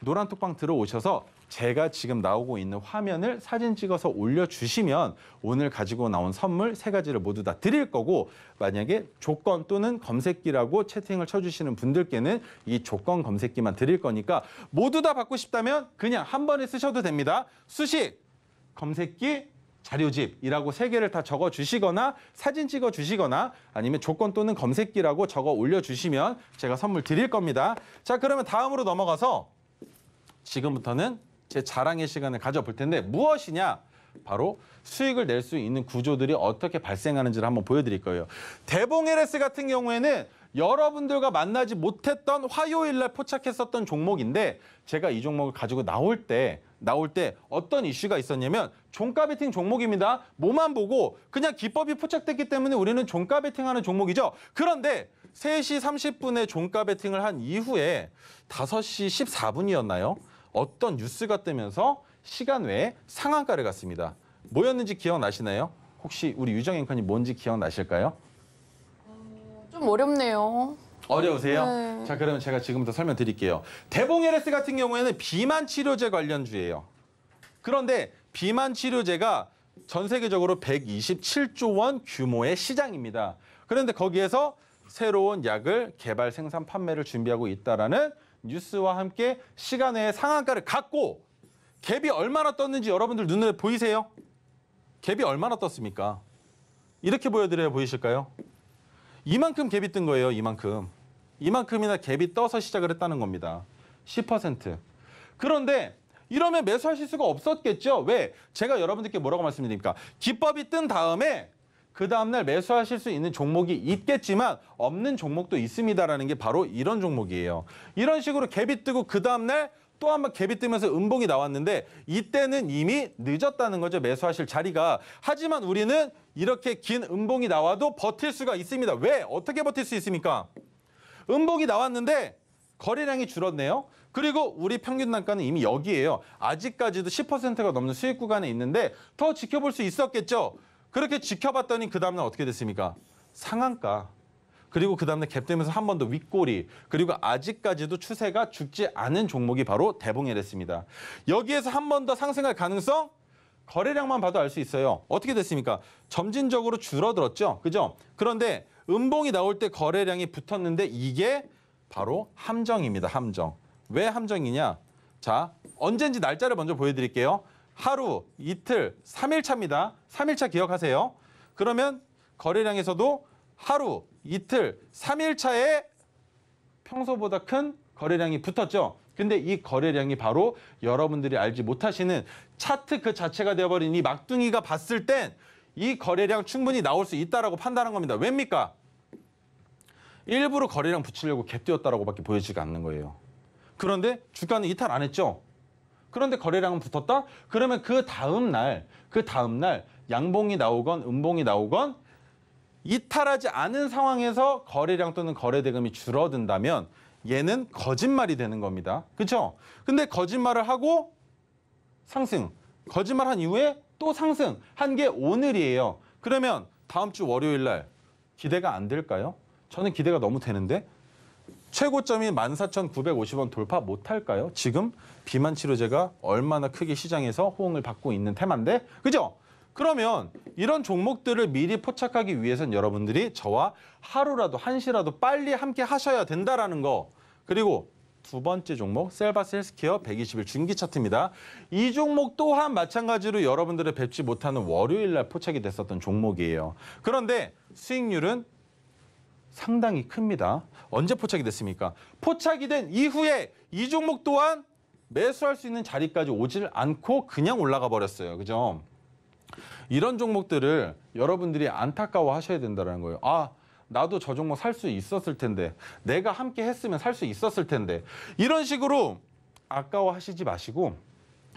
노란 톡방 들어오셔서 제가 지금 나오고 있는 화면을 사진 찍어서 올려주시면 오늘 가지고 나온 선물 3가지를 모두 다 드릴 거고, 만약에 조건 또는 검색기라고 채팅을 쳐주시는 분들께는 이 조건 검색기만 드릴 거니까 모두 다 받고 싶다면 그냥 한 번에 쓰셔도 됩니다. 수식, 검색기, 자료집이라고 3개를 다 적어주시거나 사진 찍어주시거나 아니면 조건 또는 검색기라고 적어 올려주시면 제가 선물 드릴 겁니다. 자, 그러면 다음으로 넘어가서 지금부터는 제 자랑의 시간을 가져볼 텐데, 무엇이냐? 바로 수익을 낼 수 있는 구조들이 어떻게 발생하는지를 한번 보여드릴 거예요. 대봉 LS 같은 경우에는 여러분들과 만나지 못했던 화요일 날 포착했었던 종목인데, 제가 이 종목을 가지고 나올 때 어떤 이슈가 있었냐면 종가 베팅 종목입니다. 뭐만 보고 그냥 기법이 포착됐기 때문에 우리는 종가 베팅하는 종목이죠. 그런데 3시 30분에 종가 베팅을 한 이후에 5시 14분이었나요? 어떤 뉴스가 뜨면서 시간 외에 상한가를 갔습니다. 뭐였는지 기억나시나요? 혹시 우리 유정 앵커님 뭔지 기억나실까요? 좀 어렵네요. 어려우세요? 네. 자, 그러면 제가 지금부터 설명드릴게요. 대봉 LS 같은 경우에는 비만 치료제 관련주예요. 그런데 비만 치료제가 전 세계적으로 127조 원 규모의 시장입니다. 그런데 거기에서 새로운 약을 개발, 생산, 판매를 준비하고 있다라는 뉴스와 함께 시간의 상한가를 갖고 갭이 얼마나 떴는지 여러분들 눈에 보이세요? 갭이 얼마나 떴습니까? 이렇게 보여드려야 보이실까요? 이만큼 갭이 뜬 거예요, 이만큼. 이만큼이나 갭이 떠서 시작을 했다는 겁니다. 10%. 그런데 이러면 매수하실 수가 없었겠죠? 왜? 제가 여러분들께 뭐라고 말씀드립니까? 기법이 뜬 다음에 그 다음날 매수하실 수 있는 종목이 있겠지만 없는 종목도 있습니다라는 게 바로 이런 종목이에요. 이런 식으로 갭이 뜨고 그 다음날 또 한 번 갭이 뜨면서 음봉이 나왔는데 이때는 이미 늦었다는 거죠. 매수하실 자리가. 하지만 우리는 이렇게 긴 음봉이 나와도 버틸 수가 있습니다. 왜? 어떻게 버틸 수 있습니까? 음봉이 나왔는데 거래량이 줄었네요. 그리고 우리 평균 단가는 이미 여기예요. 아직까지도 10%가 넘는 수익 구간에 있는데 더 지켜볼 수 있었겠죠. 그렇게 지켜봤더니 그 다음날 어떻게 됐습니까? 상한가. 그리고 그 다음날 갭 되면서 한 번 더 윗꼬리. 그리고 아직까지도 추세가 죽지 않은 종목이 바로 대봉해랬습니다. 여기에서 한 번 더 상승할 가능성? 거래량만 봐도 알 수 있어요. 어떻게 됐습니까? 점진적으로 줄어들었죠. 그죠? 그런데 음봉이 나올 때 거래량이 붙었는데 이게 바로 함정입니다. 함정. 왜 함정이냐? 자, 언젠지 날짜를 먼저 보여드릴게요. 하루, 이틀, 3일 차입니다. 3일 차 기억하세요. 그러면 거래량에서도 하루, 이틀, 3일 차에 평소보다 큰 거래량이 붙었죠. 근데 이 거래량이 바로 여러분들이 알지 못하시는 차트 그 자체가 되어버린 이 막둥이가 봤을 땐 이 거래량 충분히 나올 수 있다라고 판단한 겁니다. 왜입니까? 일부러 거래량 붙이려고 갭 띄웠다라고 밖에 보여지지 않는 거예요. 그런데 주가는 이탈 안 했죠. 그런데 거래량은 붙었다? 그러면 그 다음 날 양봉이 나오건 음봉이 나오건 이탈하지 않은 상황에서 거래량 또는 거래대금이 줄어든다면 얘는 거짓말이 되는 겁니다. 그렇죠? 근데 거짓말을 하고 상승, 거짓말한 이후에 또 상승 한 게 오늘이에요. 그러면 다음 주 월요일 날 기대가 안 될까요? 저는 기대가 너무 되는데 최고점이 14,950원 돌파 못할까요? 지금 비만 치료제가 얼마나 크게 시장에서 호응을 받고 있는 테마인데, 그죠? 그러면 이런 종목들을 미리 포착하기 위해서는 여러분들이 저와 하루라도 한시라도 빨리 함께 하셔야 된다라는 거. 그리고 두 번째 종목 셀바스 헬스케어 120일 중기 차트입니다. 이 종목 또한 마찬가지로 여러분들을 뵙지 못하는 월요일 날 포착이 됐었던 종목이에요. 그런데 수익률은 상당히 큽니다. 언제 포착이 됐습니까? 포착이 된 이후에 이 종목 또한 매수할 수 있는 자리까지 오질 않고 그냥 올라가 버렸어요. 그죠? 이런 종목들을 여러분들이 안타까워 하셔야 된다는 거예요. 아, 나도 저 종목 살 수 있었을 텐데, 내가 함께 했으면 살 수 있었을 텐데, 이런 식으로 아까워하시지 마시고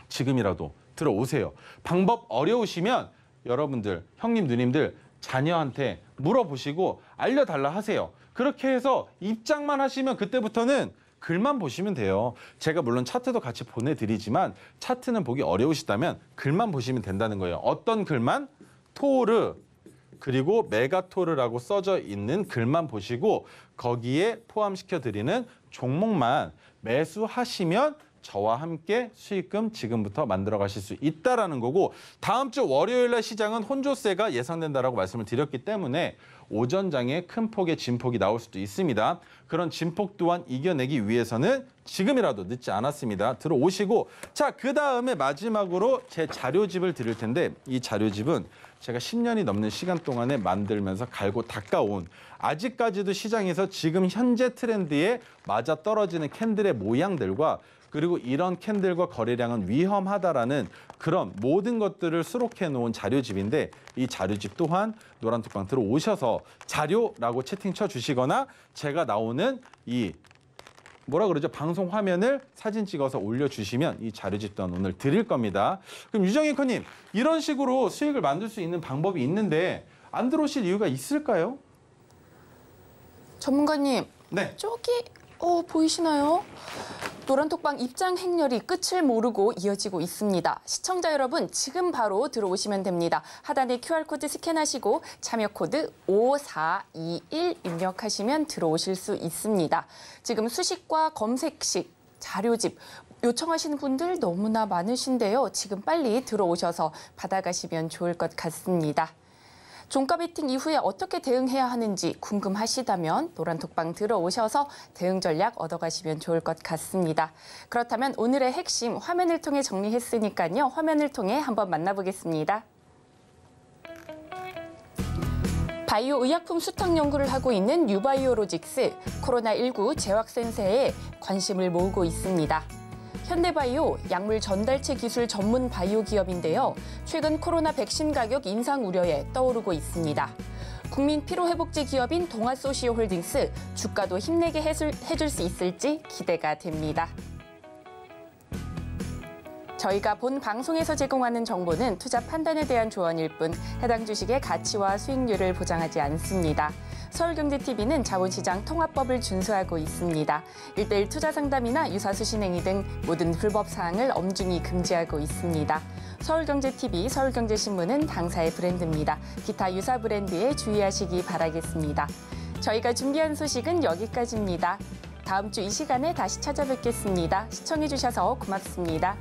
지금이라도 들어오세요. 방법 어려우시면 여러분들, 형님, 누님들 자녀한테 물어보시고 알려달라 하세요. 그렇게 해서 입장만 하시면 그때부터는 글만 보시면 돼요. 제가 물론 차트도 같이 보내드리지만 차트는 보기 어려우시다면 글만 보시면 된다는 거예요. 어떤 글만? 토르 그리고 메가토르라고 써져 있는 글만 보시고 거기에 포함시켜드리는 종목만 매수하시면 저와 함께 수익금 지금부터 만들어 가실 수 있다라는 거고, 다음 주 월요일 날 시장은 혼조세가 예상된다라고 말씀을 드렸기 때문에 오전장에 큰 폭의 진폭이 나올 수도 있습니다. 그런 진폭 또한 이겨내기 위해서는 지금이라도 늦지 않았습니다. 들어오시고, 자, 그다음에 마지막으로 제 자료집을 드릴 텐데 이 자료집은 제가 10년이 넘는 시간 동안에 만들면서 갈고 닦아온, 아직까지도 시장에서 지금 현재 트렌드에 맞아떨어지는 캔들의 모양들과 그리고 이런 캔들과 거래량은 위험하다라는 그런 모든 것들을 수록해 놓은 자료집인데, 이 자료집 또한 노란톡방 들어오셔서 자료라고 채팅 쳐주시거나 제가 나오는 이 뭐라 그러죠? 방송 화면을 사진 찍어서 올려주시면 이 자료집 또한 오늘 드릴 겁니다. 그럼 유정앵커님, 이런 식으로 수익을 만들 수 있는 방법이 있는데 안 들어오실 이유가 있을까요? 전문가님, 네. 저기 보이시나요? 노란톡방 입장 행렬이 끝을 모르고 이어지고 있습니다. 시청자 여러분, 지금 바로 들어오시면 됩니다. 하단에 QR코드 스캔하시고 참여 코드 5421 입력하시면 들어오실 수 있습니다. 지금 수식과 검색식, 자료집 요청하시는 분들 너무나 많으신데요. 지금 빨리 들어오셔서 받아가시면 좋을 것 같습니다. 종가 베팅 이후에 어떻게 대응해야 하는지 궁금하시다면 노란톡방 들어오셔서 대응 전략 얻어가시면 좋을 것 같습니다. 그렇다면 오늘의 핵심 화면을 통해 정리했으니까요. 화면을 통해 한번 만나보겠습니다. 바이오 의약품 수탁 연구를 하고 있는 유바이오로직스, 코로나19 재확산세에 관심을 모으고 있습니다. 현대바이오 약물 전달체 기술 전문 바이오 기업인데요. 최근 코로나 백신 가격 인상 우려에 떠오르고 있습니다. 국민 피로회복제 기업인 동아소시오홀딩스, 주가도 힘내게 해줄 수 있을지 기대가 됩니다. 저희가 본 방송에서 제공하는 정보는 투자 판단에 대한 조언일 뿐 해당 주식의 가치와 수익률을 보장하지 않습니다. 서울경제TV는 자본시장 통합법을 준수하고 있습니다. 1:1 투자 상담이나 유사수 신행위 등 모든 불법 사항을 엄중히 금지하고 있습니다. 서울경제TV, 서울경제신문은 당사의 브랜드입니다. 기타 유사 브랜드에 주의하시기 바라겠습니다. 저희가 준비한 소식은 여기까지입니다. 다음 주 이 시간에 다시 찾아뵙겠습니다. 시청해주셔서 고맙습니다.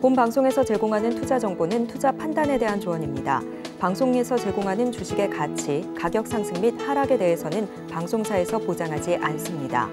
본 방송에서 제공하는 투자 정보는 투자 판단에 대한 조언입니다. 방송에서 제공하는 주식의 가치, 가격 상승 및 하락에 대해서는 방송사에서 보장하지 않습니다.